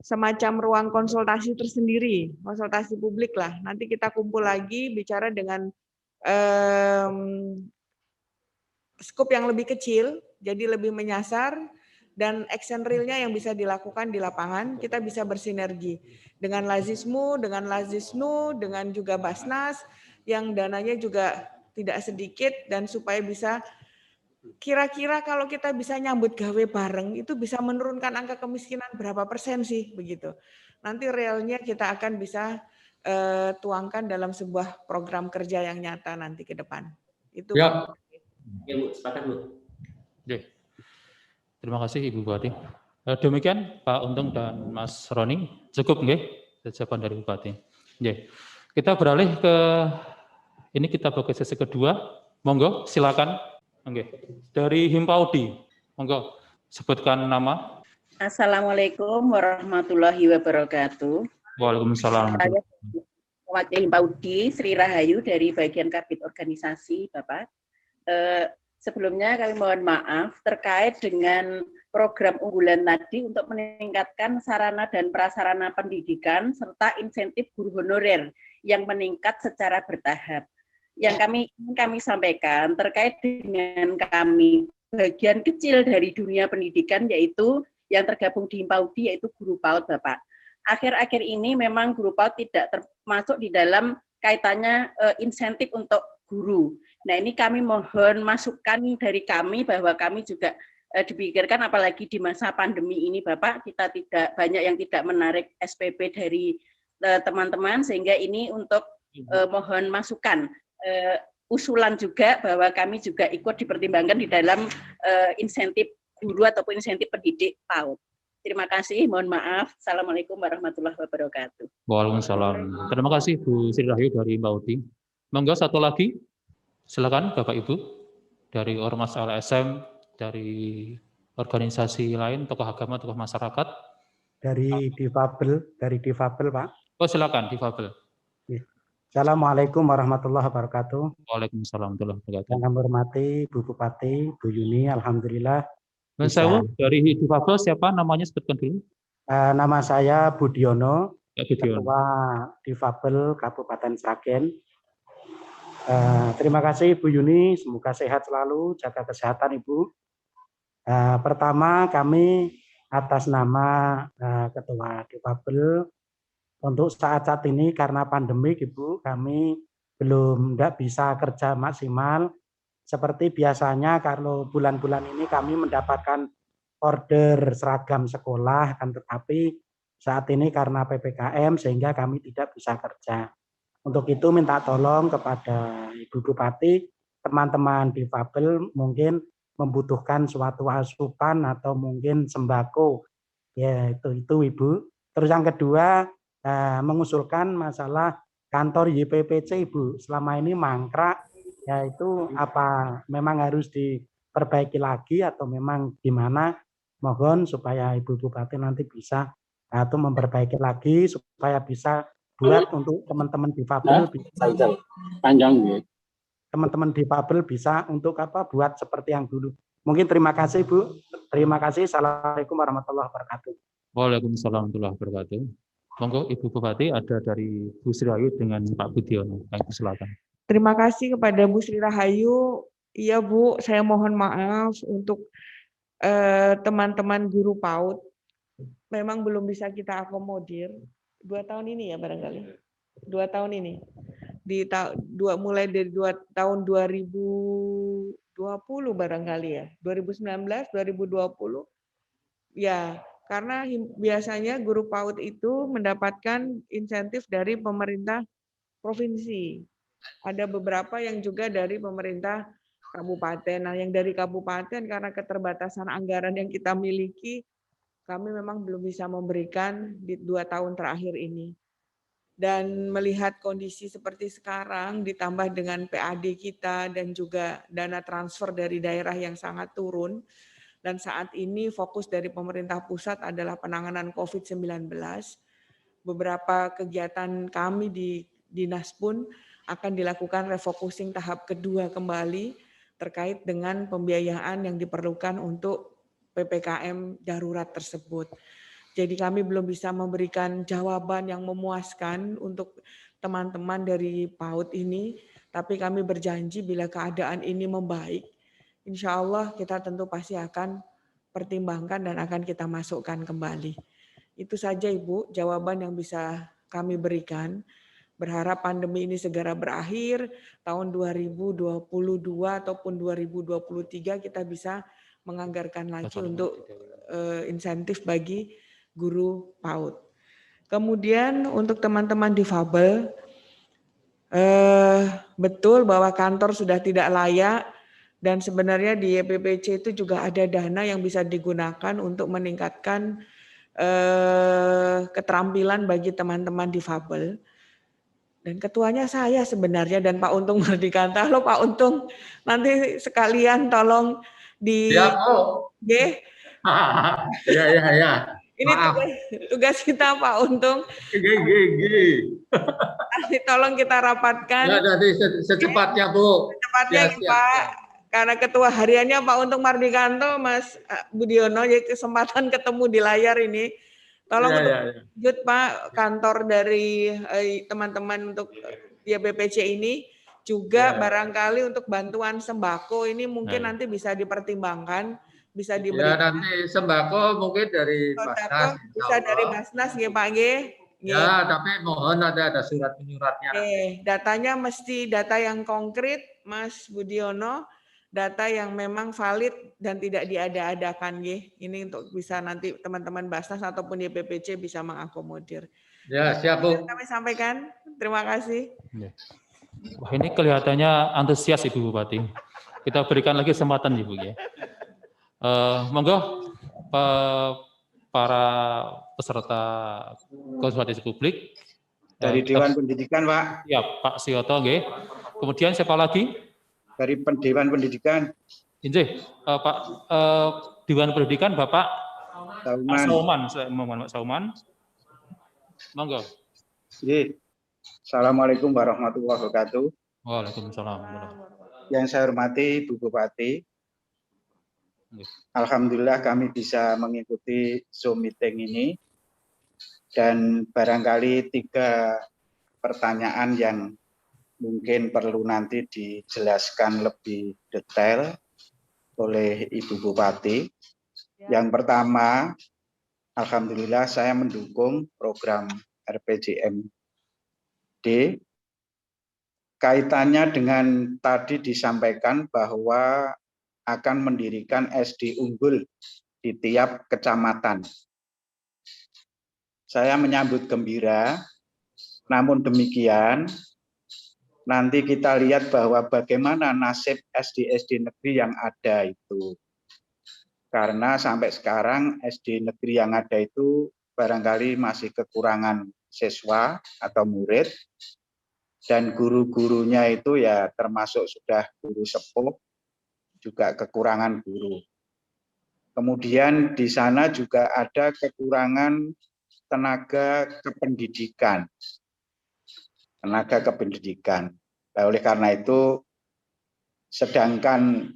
semacam ruang konsultasi tersendiri, konsultasi publik lah. Nanti kita kumpul lagi bicara dengan skop yang lebih kecil, jadi lebih menyasar, dan action real-nya yang bisa dilakukan di lapangan. Kita bisa bersinergi dengan Lazismu, dengan Lazisnu, dengan juga Basnas, yang dananya juga tidak sedikit, dan supaya bisa kira-kira kalau kita bisa nyambut gawe bareng itu bisa menurunkan angka kemiskinan berapa persen sih begitu. Nanti realnya kita akan bisa tuangkan dalam sebuah program kerja yang nyata nanti ke depan. Itu ya. Ya Bu, sepakat Bu. Terima kasih Ibu Bupati. Demikian Pak Untung dan Mas Roni, cukup nggih jawaban dari Bupati. Kita beralih ke ini, kita ke sesi kedua. Monggo silakan. Dari Himpaudi, monggo sebutkan nama. Assalamualaikum warahmatullahi wabarakatuh. Waalaikumsalam. Saya Wakil Himpaudi Sri Rahayu dari bagian Kabit Organisasi, Bapak. Sebelumnya kami mohon maaf terkait dengan program unggulan tadi untuk meningkatkan sarana dan prasarana pendidikan serta insentif guru honorer yang meningkat secara bertahap. Yang kami sampaikan terkait dengan kami bagian kecil dari dunia pendidikan, yaitu yang tergabung di Himpaudi, yaitu guru PAUD, Bapak. Akhir-akhir ini memang guru PAUD tidak termasuk di dalam kaitannya insentif untuk guru. Nah, ini kami mohon masukan dari kami bahwa kami juga dipikirkan, apalagi di masa pandemi ini, Bapak, kita tidak banyak yang tidak menarik SPP dari teman-teman, sehingga ini untuk mohon masukan. Usulan juga bahwa kami juga ikut dipertimbangkan di dalam insentif guru ataupun insentif pendidik PAUD. Terima kasih, mohon maaf. Assalamualaikum warahmatullahi wabarakatuh. Waalaikumsalam. Terima kasih Bu Sri Rahayu dari Himpaudi. Monggo satu lagi, silakan Bapak Ibu dari Ormas LSM, dari organisasi lain, tokoh agama, tokoh masyarakat. Dari difabel Pak. Oh silakan difabel. Assalamualaikum warahmatullahi wabarakatuh. Waalaikumsalam warahmatullahi wabarakatuh. Yang kami hormati Bu Bupati, Bu Yuni, alhamdulillah. Saya dari difabel siapa namanya, sebutkan dulu. Nama saya Budiono, ya, Budiono. Ketua Difabel Kabupaten Sragen. Terima kasih Bu Yuni, semoga sehat selalu, jaga kesehatan Ibu. Pertama kami atas nama Ketua Difabel, untuk saat ini karena pandemi Ibu, kami belum bisa kerja maksimal. Seperti biasanya kalau bulan-bulan ini kami mendapatkan order seragam sekolah, kan, tetapi saat ini karena PPKM sehingga kami tidak bisa kerja. Untuk itu minta tolong kepada Ibu Bupati, teman-teman difabel mungkin membutuhkan suatu asupan atau mungkin sembako. Ya itu Ibu. Terus yang kedua, mengusulkan masalah kantor YPPC Ibu. Selama ini mangkrak, yaitu apa memang harus diperbaiki lagi atau memang gimana? Mohon supaya Ibu Bupati nanti bisa atau memperbaiki lagi supaya bisa buat untuk teman-teman difabel teman-teman difabel bisa untuk apa buat seperti yang dulu. Mungkin terima kasih Bu. Terima kasih. Assalamualaikum warahmatullahi wabarakatuh. Waalaikumsalam warahmatullahi wabarakatuh. Monggo Ibu Bupati, ada dari Bu Sri Rahayu dengan Pak Budiono. Silakan. Terima kasih kepada Bu Sri Rahayu. Iya Bu, saya mohon maaf untuk teman-teman guru PAUD. Memang belum bisa kita akomodir 2 tahun ini ya barangkali. 2 tahun ini. Mulai dari tahun 2020 barangkali ya. 2019, 2020. Ya, karena biasanya guru PAUD itu mendapatkan insentif dari pemerintah provinsi. Ada beberapa yang juga dari pemerintah kabupaten. Nah, yang dari kabupaten karena keterbatasan anggaran yang kita miliki, kami memang belum bisa memberikan di 2 tahun terakhir ini. Dan melihat kondisi seperti sekarang, ditambah dengan PAD kita dan juga dana transfer dari daerah yang sangat turun, dan saat ini fokus dari pemerintah pusat adalah penanganan COVID-19. Beberapa kegiatan kami di dinas pun akan dilakukan refocusing tahap kedua kembali terkait dengan pembiayaan yang diperlukan untuk PPKM darurat tersebut. Jadi kami belum bisa memberikan jawaban yang memuaskan untuk teman-teman dari PAUD ini, tapi kami berjanji bila keadaan ini membaik, insya Allah kita tentu pasti akan pertimbangkan dan akan kita masukkan kembali. Itu saja Ibu, jawaban yang bisa kami berikan. Berharap pandemi ini segera berakhir, tahun 2022 ataupun 2023 kita bisa menganggarkan lagi untuk insentif bagi guru PAUD. Kemudian untuk teman-teman difabel, betul bahwa kantor sudah tidak layak, dan sebenarnya di YPPC itu juga ada dana yang bisa digunakan untuk meningkatkan keterampilan bagi teman-teman difabel. Dan ketuanya saya sebenarnya dan Pak Untung Merdikanta. Halo Pak Untung, nanti sekalian tolong di Ya. Ini tugas kita Pak Untung. Nanti tolong kita rapatkan. Ya, nanti secepatnya Bu. Secepatnya ya, Pak. karena ketua hariannya Pak Untung Mardikanto, Mas Budiono, jadi kesempatan ketemu di layar ini. Tolong untuk lanjut Pak, kantor dari teman-teman untuk BPC ini juga barangkali untuk bantuan sembako ini mungkin nanti bisa dipertimbangkan, bisa diberikan. Ya nanti sembako mungkin dari Basnas. Bisa dari Basnas ya Pak G. Ya, tapi mohon ada surat menyuratnya. Datanya mesti data yang konkret, Mas Budiono, data yang memang valid dan tidak diada-adakan, ini untuk bisa nanti teman-teman Basnas ataupun YPPC bisa mengakomodir. Ya, siap Bu. Kami sampaikan, terima kasih. Wah, ini kelihatannya antusias Ibu Bupati. Kita berikan lagi kesempatan Ibu ya. Monggo para peserta konsultasi publik dari Dewan Pendidikan, Pak. Ya, Pak Sioto, nggih. Kemudian siapa lagi? Dari Dewan Pendidikan. Injih, Pak Dewan Pendidikan Bapak Sauman. Pak Sauman. Monggo. Assalamualaikum warahmatullahi wabarakatuh. Waalaikumsalam. Yang saya hormati Bu Bupati, alhamdulillah kami bisa mengikuti Zoom meeting ini dan barangkali 3 pertanyaan yang mungkin perlu nanti dijelaskan lebih detail oleh Ibu Bupati. Yang pertama, alhamdulillah saya mendukung program RPJMD. Kaitannya dengan tadi disampaikan bahwa akan mendirikan SD unggul di tiap kecamatan. Saya menyambut gembira, namun demikian nanti kita lihat bahwa bagaimana nasib SD-SD negeri yang ada itu. Karena sampai sekarang SD negeri yang ada itu barangkali masih kekurangan siswa atau murid, dan guru-gurunya itu ya termasuk sudah guru sepuh, juga kekurangan guru. Kemudian di sana juga ada kekurangan tenaga kependidikan. Nah, oleh karena itu, sedangkan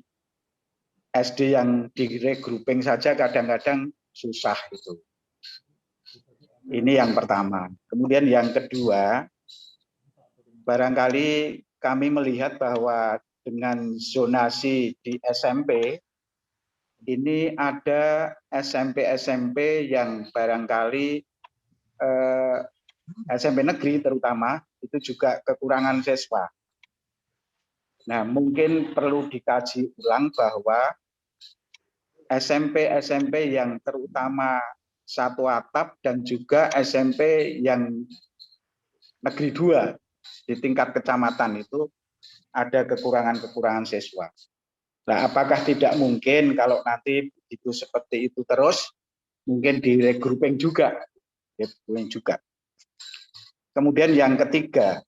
SD yang di regrouping saja kadang-kadang susah itu. Ini yang pertama. Kemudian yang kedua, barangkali kami melihat bahwa dengan zonasi di SMP, ini ada SMP-SMP yang barangkali SMP negeri terutama, itu juga kekurangan siswa. Nah, mungkin perlu dikaji ulang bahwa SMP-SMP yang terutama satu atap dan juga SMP yang negeri 2 di tingkat kecamatan itu ada kekurangan-kekurangan siswa. Nah, apakah tidak mungkin kalau nanti begitu seperti itu terus, mungkin di regrouping juga. Kemudian yang ketiga,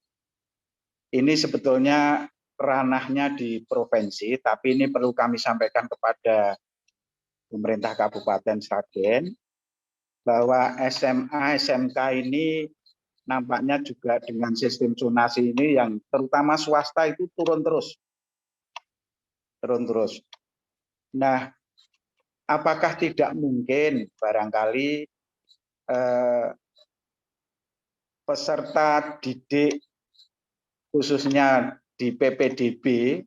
ini sebetulnya ranahnya di provinsi, tapi ini perlu kami sampaikan kepada pemerintah Kabupaten Sragen, bahwa SMA, SMK ini nampaknya juga dengan sistem zonasi ini yang terutama swasta itu turun terus. Nah, apakah tidak mungkin barangkali peserta didik khususnya di PPDB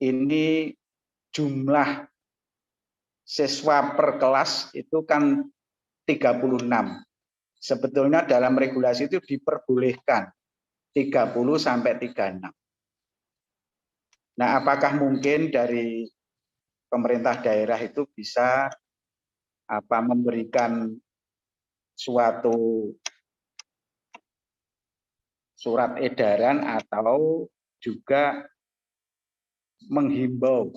ini jumlah siswa per kelas itu kan 36. Sebetulnya dalam regulasi itu diperbolehkan 30 sampai 36. Nah, apakah mungkin dari pemerintah daerah itu bisa memberikan suatu surat edaran atau juga menghimbau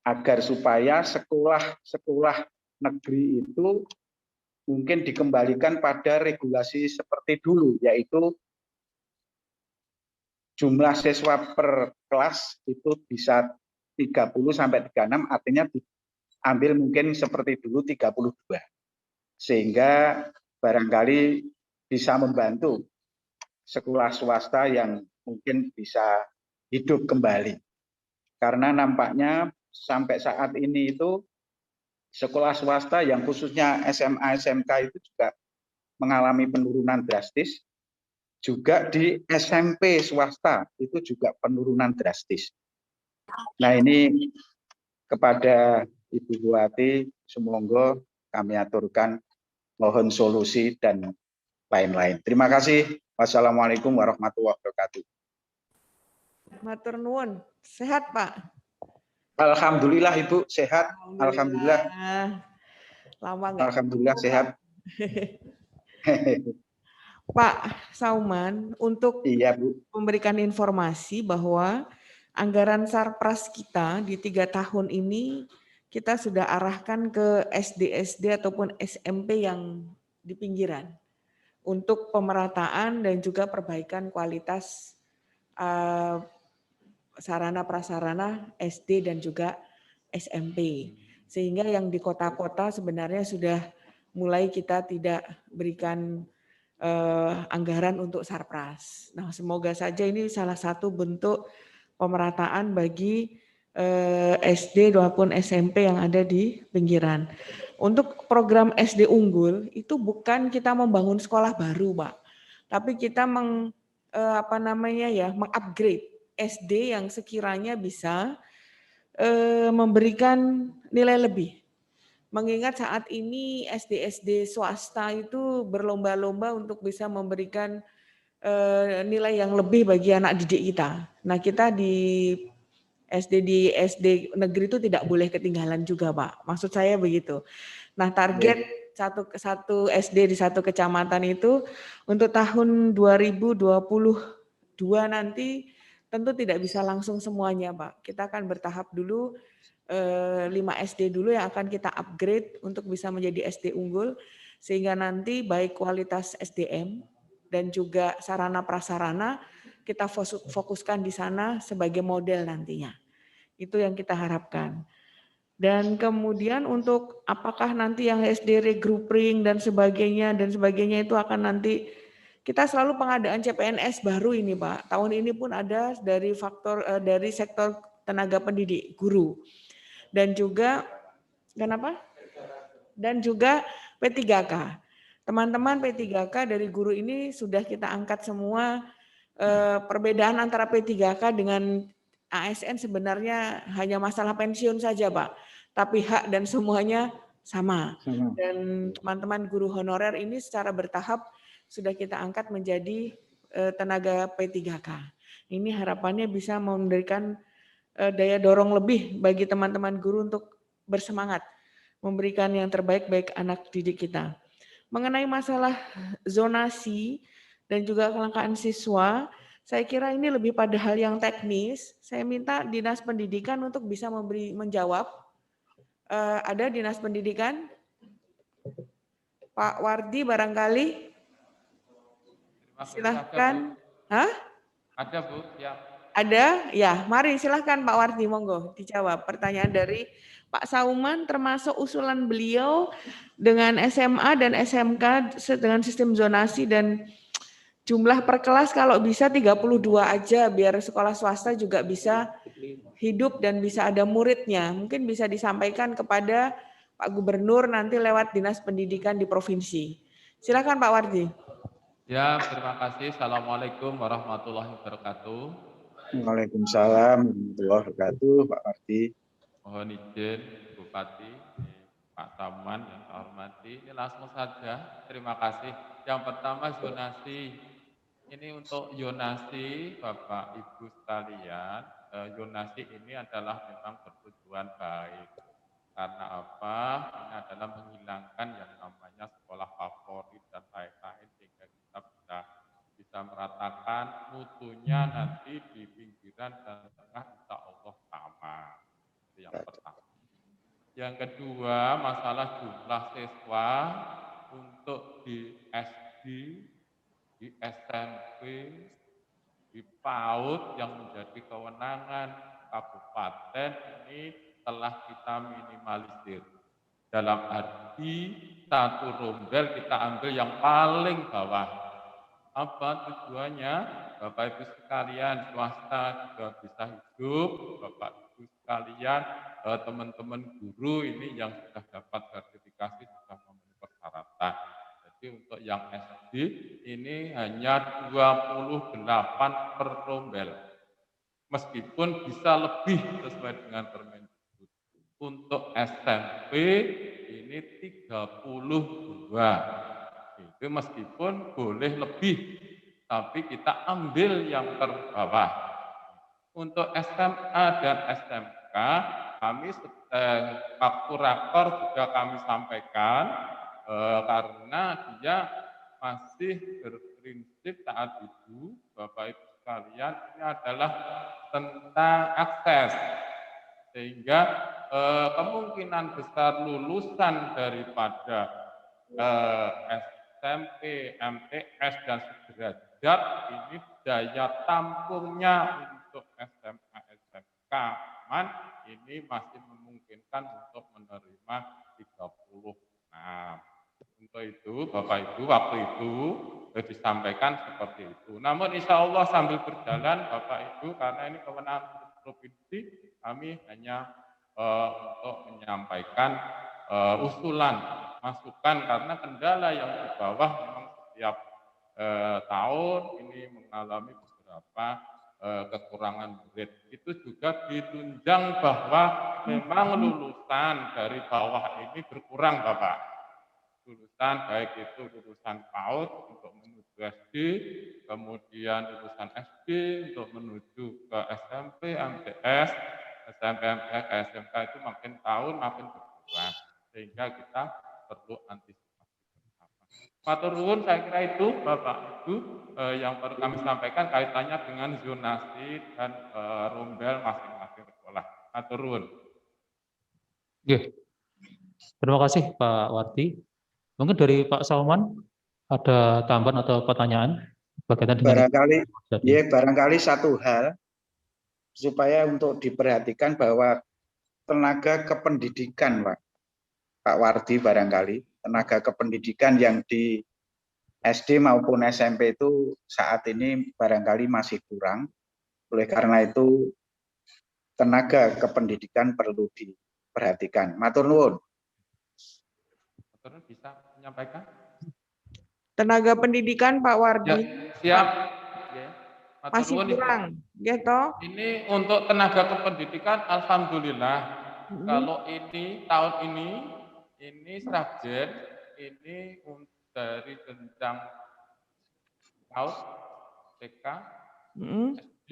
agar supaya sekolah-sekolah negeri itu mungkin dikembalikan pada regulasi seperti dulu, yaitu jumlah siswa per kelas itu bisa 30 sampai 36, artinya diambil mungkin seperti dulu 32. Sehingga barangkali bisa membantu sekolah swasta yang mungkin bisa hidup kembali. Karena nampaknya sampai saat ini itu sekolah swasta yang khususnya SMA, SMK itu juga mengalami penurunan drastis. Juga di SMP swasta itu juga penurunan drastis. Nah ini kepada Ibu Bupati, semoga kami aturkan mohon solusi dan lain-lain. Terima kasih. Wassalamualaikum warahmatullahi wabarakatuh. Matur nuwun. Sehat, Pak? Alhamdulillah Ibu sehat. Alhamdulillah. Lama nggak? Alhamdulillah sehat. Pak Sauman, untuk iya, Bu, memberikan informasi bahwa anggaran Sarpras kita di 3 tahun ini kita sudah arahkan ke SD-SD ataupun SMP yang di pinggiran untuk pemerataan dan juga perbaikan kualitas sarana prasarana SD dan juga SMP. Sehingga yang di kota-kota sebenarnya sudah mulai kita tidak berikan anggaran untuk Sarpras. Nah, semoga saja ini salah satu bentuk pemerataan bagi SD maupun SMP yang ada di pinggiran. Untuk program SD unggul itu bukan kita membangun sekolah baru, Pak, tapi kita mengupgrade SD yang sekiranya bisa memberikan nilai lebih. Mengingat saat ini SD-SD swasta itu berlomba-lomba untuk bisa memberikan nilai yang lebih bagi anak didik kita. Nah, kita di SD negeri itu tidak boleh ketinggalan juga, Pak. Maksud saya begitu. Nah, target satu SD di satu kecamatan itu untuk tahun 2022 nanti tentu tidak bisa langsung semuanya, Pak. Kita akan bertahap dulu. 5 SD dulu yang akan kita upgrade untuk bisa menjadi SD unggul, sehingga nanti baik kualitas SDM dan juga sarana prasarana kita fokuskan di sana sebagai model nantinya. Itu yang kita harapkan. Dan kemudian untuk apakah nanti yang SD regrouping dan sebagainya itu akan nanti kita selalu pengadaan CPNS baru ini, Pak. Tahun ini pun ada dari sektor tenaga pendidik, guru. Dan juga P3K. Teman-teman P3K dari guru ini sudah kita angkat semua. Perbedaan antara P3K dengan ASN sebenarnya hanya masalah pensiun saja, Pak. Tapi hak dan semuanya sama. Dan teman-teman guru honorer ini secara bertahap sudah kita angkat menjadi tenaga P3K. Ini harapannya bisa memberikan daya dorong lebih bagi teman-teman guru untuk bersemangat memberikan yang terbaik baik anak didik kita. Mengenai masalah zonasi dan juga kelangkaan siswa, saya kira ini lebih pada hal yang teknis. Saya minta Dinas Pendidikan untuk bisa menjawab. Ada Dinas Pendidikan? Pak Wardi barangkali? Silahkan. Hah? Ada, Bu. Ya. Ada? Ya, mari silahkan Pak Wardi, monggo dijawab pertanyaan dari Pak Sauman, termasuk usulan beliau dengan SMA dan SMK dengan sistem zonasi dan jumlah per kelas kalau bisa 32 aja biar sekolah swasta juga bisa hidup dan bisa ada muridnya. Mungkin bisa disampaikan kepada Pak Gubernur nanti lewat Dinas Pendidikan di provinsi. Silakan Pak Wardi. Ya, terima kasih. Assalamualaikum warahmatullahi wabarakatuh. Waalaikumsalam warahmatullahi wabarakatuh, Pak Wardi. Mohon izin Bupati, Pak Taman yang saya hormati. Ini langsung saja. Terima kasih. Yang pertama zonasi. Ini untuk zonasi Bapak Ibu sekalian. Zonasi ini adalah memang bertujuan baik. Karena apa? Ini adalah menghilangkan yang namanya sekolah favorit dan lain-lain sehingga kita bisa meratakan mutunya nanti di pinggiran dan tengah insya Allah sama. Itu yang pertama. Yang kedua, masalah jumlah siswa untuk di SD, di SMP, di PAUD yang menjadi kewenangan kabupaten ini telah kita minimalisir. Dalam arti satu rombel kita ambil yang paling bawah. Apa tujuannya? Bapak Ibu sekalian, swasta juga bisa hidup, Bapak Ibu sekalian, teman-teman guru ini yang sudah dapat sertifikasi sudah memenuhi persyaratan. Jadi untuk yang SD ini hanya 28 per rombel, meskipun bisa lebih sesuai dengan Permendikbud. Untuk SMP ini 32, itu meskipun boleh lebih, tapi kita ambil yang terbawah. Untuk SMA dan SMK, kami waktu rakor juga kami sampaikan, karena dia masih berprinsip saat itu, Bapak Ibu sekalian, ini adalah tentang akses. Sehingga kemungkinan besar lulusan daripada SMP, MTS, dan sederajat ini daya tampungnya untuk SMA, SMK aman, ini masih memungkinkan untuk menerima 36. Untuk itu, Bapak Ibu, waktu itu disampaikan seperti itu. Namun insya Allah sambil berjalan, Bapak Ibu, karena ini kewenangan provinsi, kami hanya untuk menyampaikan usulan, masukan, karena kendala yang di bawah memang setiap tahun ini mengalami beberapa kekurangan murid. Itu juga ditunjang bahwa memang lulusan dari bawah ini berkurang, Bapak. Lulusan baik itu lulusan PAUD untuk menuju SD, kemudian lulusan SD untuk menuju ke SMP, MTS, SMP, MTS, ke SMK itu makin tahun makin berkurang, sehingga kita perlu antisipasi bersama. Matur nuwun, saya kira itu Bapak Ibu yang perlu kami sampaikan kaitannya dengan zonasi dan rombel masing-masing sekolah. Matur nuwun. Terima kasih Pak Wardi. Mungkin dari Pak Sauman ada tambahan atau pertanyaan berkaitan dengan barangkali satu hal supaya untuk diperhatikan bahwa tenaga kependidikan, Pak Wardi, barangkali tenaga kependidikan yang di SD maupun SMP itu saat ini barangkali masih kurang. Oleh karena itu tenaga kependidikan perlu diperhatikan. Matur nuwun. Bisa menyampaikan? Tenaga pendidikan Pak Wardi. Ya, siap. Masih kurang, gitu. Ini untuk tenaga kependidikan, alhamdulillah. Kalau ini tahun ini sarjana, ini dari jenjang PAUD, TK, SD,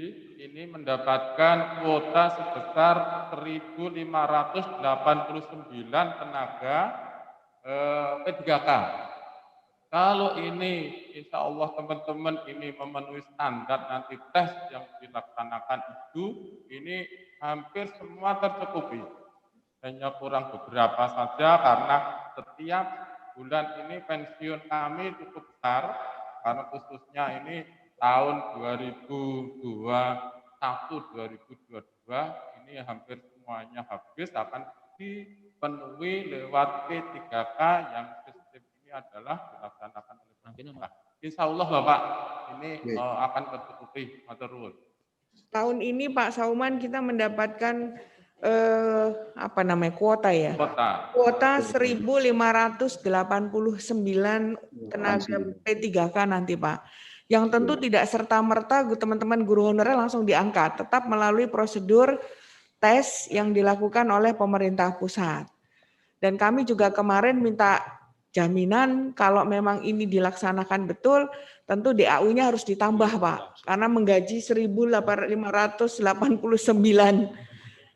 ini mendapatkan kuota sebesar 1.589 tenaga P3K. Kalau ini insya Allah teman-teman ini memenuhi standar nanti tes yang dilaksanakan itu, ini hampir semua tercukupi. Hanya kurang beberapa saja karena setiap bulan ini pensiun kami cukup besar, karena khususnya ini tahun 2021-2022 ini hampir semuanya habis akan dipenuhi lewat P3K yang sistem ini adalah dilaksanakan oleh pemerintah. Insya Allah Bapak ini akan tercukupi. Matur nuwun. Tahun ini Pak Sauman kita mendapatkan kuota ya? Kuota 1.589 tenaga P3K nanti Pak. Yang tentu tidak serta-merta teman-teman guru honorer langsung diangkat, tetap melalui prosedur tes yang dilakukan oleh pemerintah pusat. Dan kami juga kemarin minta jaminan kalau memang ini dilaksanakan betul, tentu DAU-nya harus ditambah Pak, karena menggaji 1.589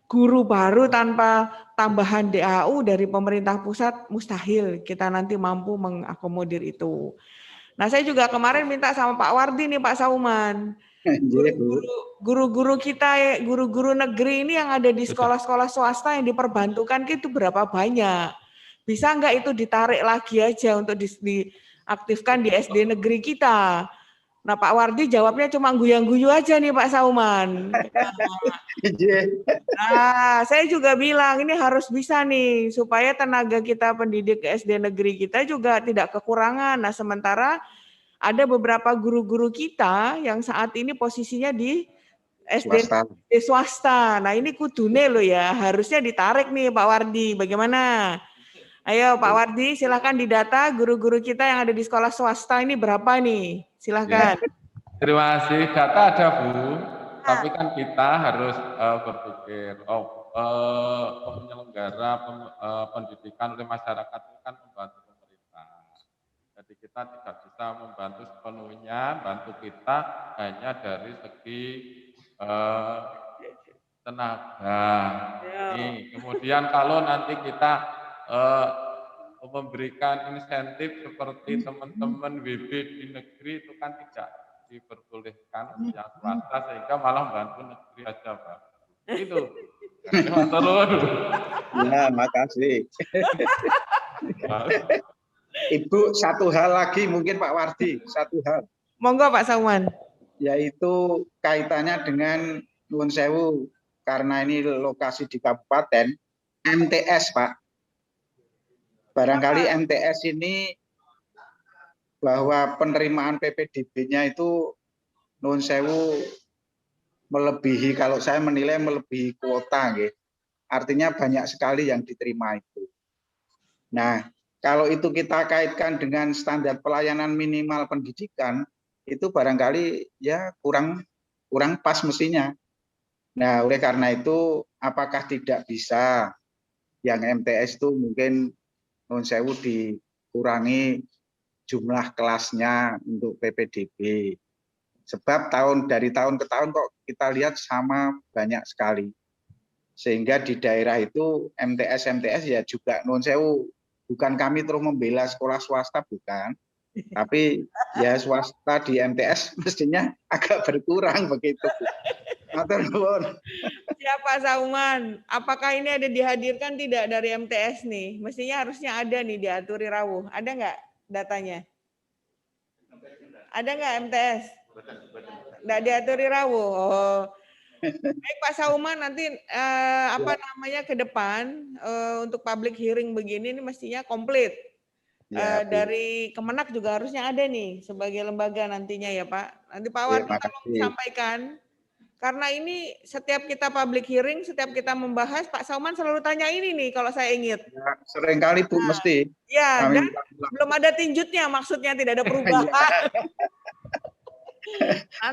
guru baru tanpa tambahan DAU dari pemerintah pusat mustahil kita nanti mampu mengakomodir itu. Nah, saya juga kemarin minta sama Pak Wardi nih Pak Sauman, guru-guru kita, guru-guru negeri ini yang ada di sekolah-sekolah swasta yang diperbantukan itu berapa banyak? Bisa enggak itu ditarik lagi aja untuk diaktifkan di SD negeri kita? Nah, Pak Wardi jawabnya cuma guyu-guyu aja nih Pak Sauman. Nah, saya juga bilang ini harus bisa nih supaya tenaga kita pendidik SD negeri kita juga tidak kekurangan. Nah, sementara ada beberapa guru-guru kita yang saat ini posisinya di SD swasta. Nah ini kudune loh ya, harusnya ditarik nih Pak Wardi. Bagaimana? Ayo Pak Wardi, silahkan didata guru-guru kita yang ada di sekolah swasta ini berapa nih? Silahkan. Ya. Terima kasih. Data ada Bu, tapi kan kita harus berpikir, penyelenggara pendidikan oleh masyarakat itu kan membantu pemerintah. Jadi kita tidak bisa membantu sepenuhnya, bantu kita hanya dari segi tenaga. Nih, kemudian kalau nanti kita memberikan insentif seperti teman-teman WB di negeri itu kan tidak diperbolehkan untuk yang swasta sehingga malah membantu negeri aja Pak. Itu. Ya, makasih. Ibu, satu hal lagi mungkin Pak Wardi, satu hal. Monggo Pak Sauman. Yaitu kaitannya dengan nuwun sewu karena ini lokasi di kabupaten MTS Pak. Barangkali MTS ini bahwa penerimaan PPDB-nya itu nuwun sewu melebihi, kalau saya menilai melebihi kuota, gitu. Artinya banyak sekali yang diterima itu. Nah, kalau itu kita kaitkan dengan standar pelayanan minimal pendidikan, itu barangkali ya kurang pas mestinya. Nah, oleh karena itu, apakah tidak bisa yang MTS itu mungkin nuwun sewu dikurangi jumlah kelasnya untuk PPDB. Sebab dari tahun ke tahun kok kita lihat sama banyak sekali. Sehingga di daerah itu MTS ya juga nuwun sewu, bukan kami terus membela sekolah swasta, bukan. Tapi ya swasta di MTS mestinya agak berkurang begitu. Matur nuwun. Siapa Sauman? Apakah ini ada dihadirkan tidak dari MTS nih? Mestinya harusnya ada nih diaturi rawuh. Ada nggak datanya? Ada nggak MTS? Nggak diaturi rawuh. Oh. Baik Pak Sauman, nanti ke depan untuk public hearing begini ini mestinya komplit. Dari Kemenak juga harusnya ada nih sebagai lembaga nantinya ya Pak. Nanti Pak Wardi tolong sampaikan. Karena ini setiap kita public hearing, setiap kita membahas, Pak Sauman selalu tanya ini nih kalau saya ingat. Ya, seringkali Bu, mesti. Ya, dan belum ada tinjutnya, maksudnya tidak ada perubahan.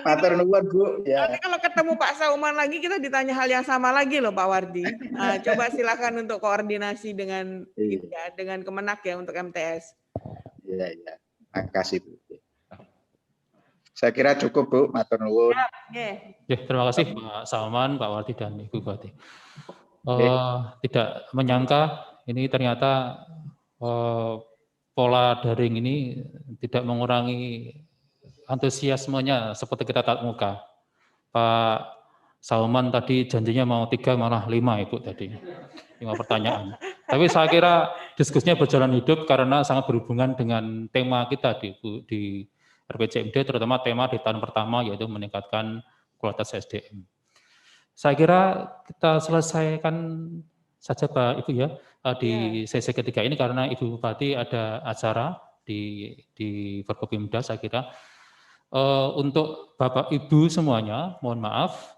Nanti kalau ketemu Pak Sauman lagi, kita ditanya hal yang sama lagi loh Pak Wardi. Nah, coba silakan untuk koordinasi dengan dengan Kemenak ya untuk MTS. Iya. Makasih Bu. Saya kira cukup Bu, matur nuwun. Ya, terima kasih Pak Sauman, Pak Wardi dan Ibu Bupati. Tidak menyangka ini ternyata pola daring ini tidak mengurangi antusiasmenya seperti kita tatap muka. Pak Sauman tadi janjinya mau 3 malah 5 Ibu tadi. 5 pertanyaan. Tapi saya kira diskusinya berjalan hidup karena sangat berhubungan dengan tema kita di RPJMD, terutama tema di tahun pertama yaitu meningkatkan kualitas SDM. Saya kira kita selesaikan saja Pak Ibu ya di sesi ketiga ini karena Ibu Bupati ada acara di Forkopimda saya kira. Untuk Bapak Ibu semuanya, mohon maaf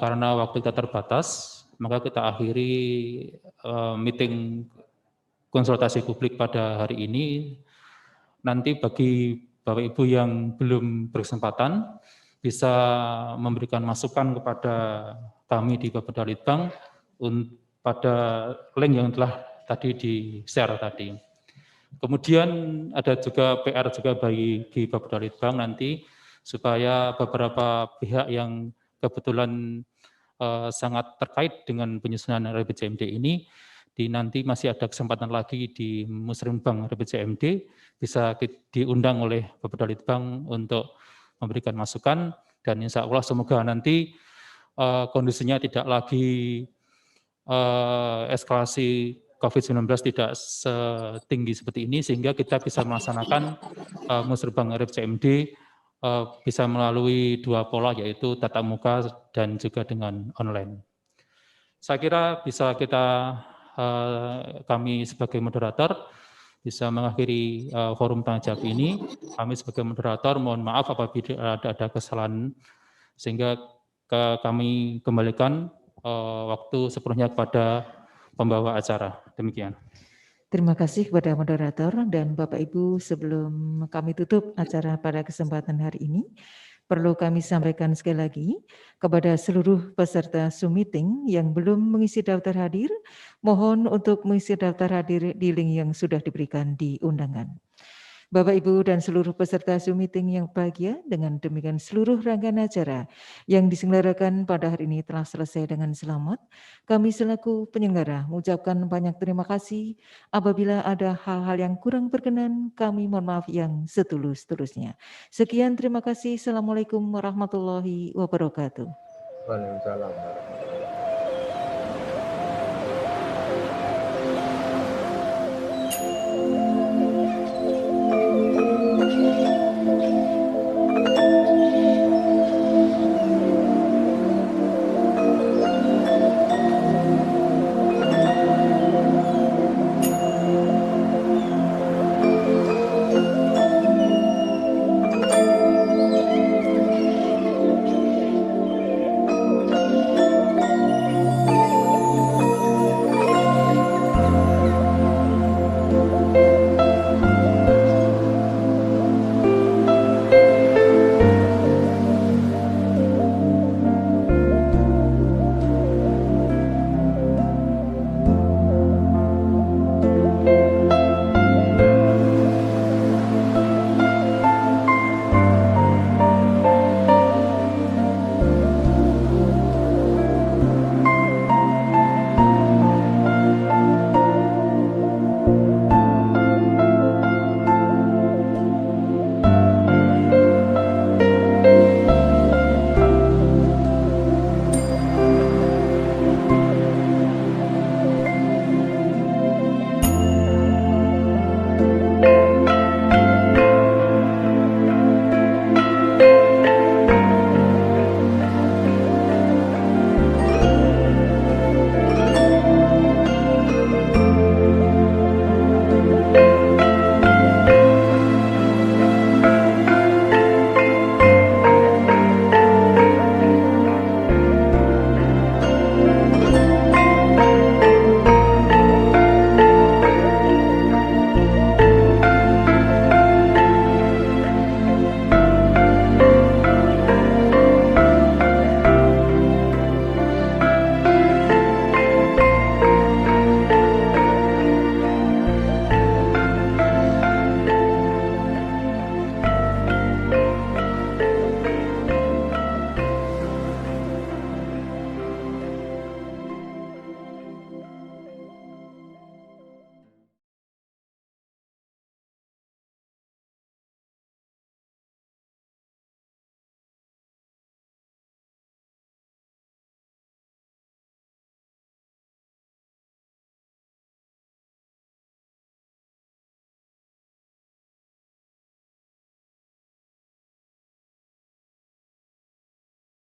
karena waktu kita terbatas, maka kita akhiri meeting konsultasi publik pada hari ini. Nanti bagi Bapak Ibu yang belum berkesempatan bisa memberikan masukan kepada kami di Bapeda Litbang pada link yang telah tadi di-share tadi. Kemudian ada juga PR juga bagi Bapeda Litbang nanti supaya beberapa pihak yang kebetulan sangat terkait dengan penyusunan RPJMD ini nanti masih ada kesempatan lagi di Musrenbang RPJMD bisa diundang oleh Bapeda Litbang untuk memberikan masukan dan insya Allah semoga nanti kondisinya tidak lagi eskalasi COVID-19 tidak setinggi seperti ini sehingga kita bisa melaksanakan Musrenbang RPJMD bisa melalui 2 pola yaitu tatap muka dan juga dengan online. Saya kira bisa kami sebagai moderator bisa mengakhiri forum tanya jawab ini. Kami sebagai moderator mohon maaf apabila ada kesalahan, sehingga kami kembalikan waktu sepenuhnya kepada pembawa acara. Demikian. Terima kasih kepada moderator dan Bapak Ibu. Sebelum kami tutup acara pada kesempatan hari ini, perlu kami sampaikan sekali lagi kepada seluruh peserta Zoom meeting yang belum mengisi daftar hadir, mohon untuk mengisi daftar hadir di link yang sudah diberikan di undangan. Bapak, Ibu, dan seluruh peserta Zoom meeting yang bahagia, dengan demikian seluruh rangkaian acara yang diselenggarakan pada hari ini telah selesai dengan selamat. Kami selaku penyelenggara mengucapkan banyak terima kasih. Apabila ada hal-hal yang kurang berkenan, kami mohon maaf yang setulus-tulusnya. Sekian, terima kasih. Assalamualaikum warahmatullahi wabarakatuh. Waalaikumsalam.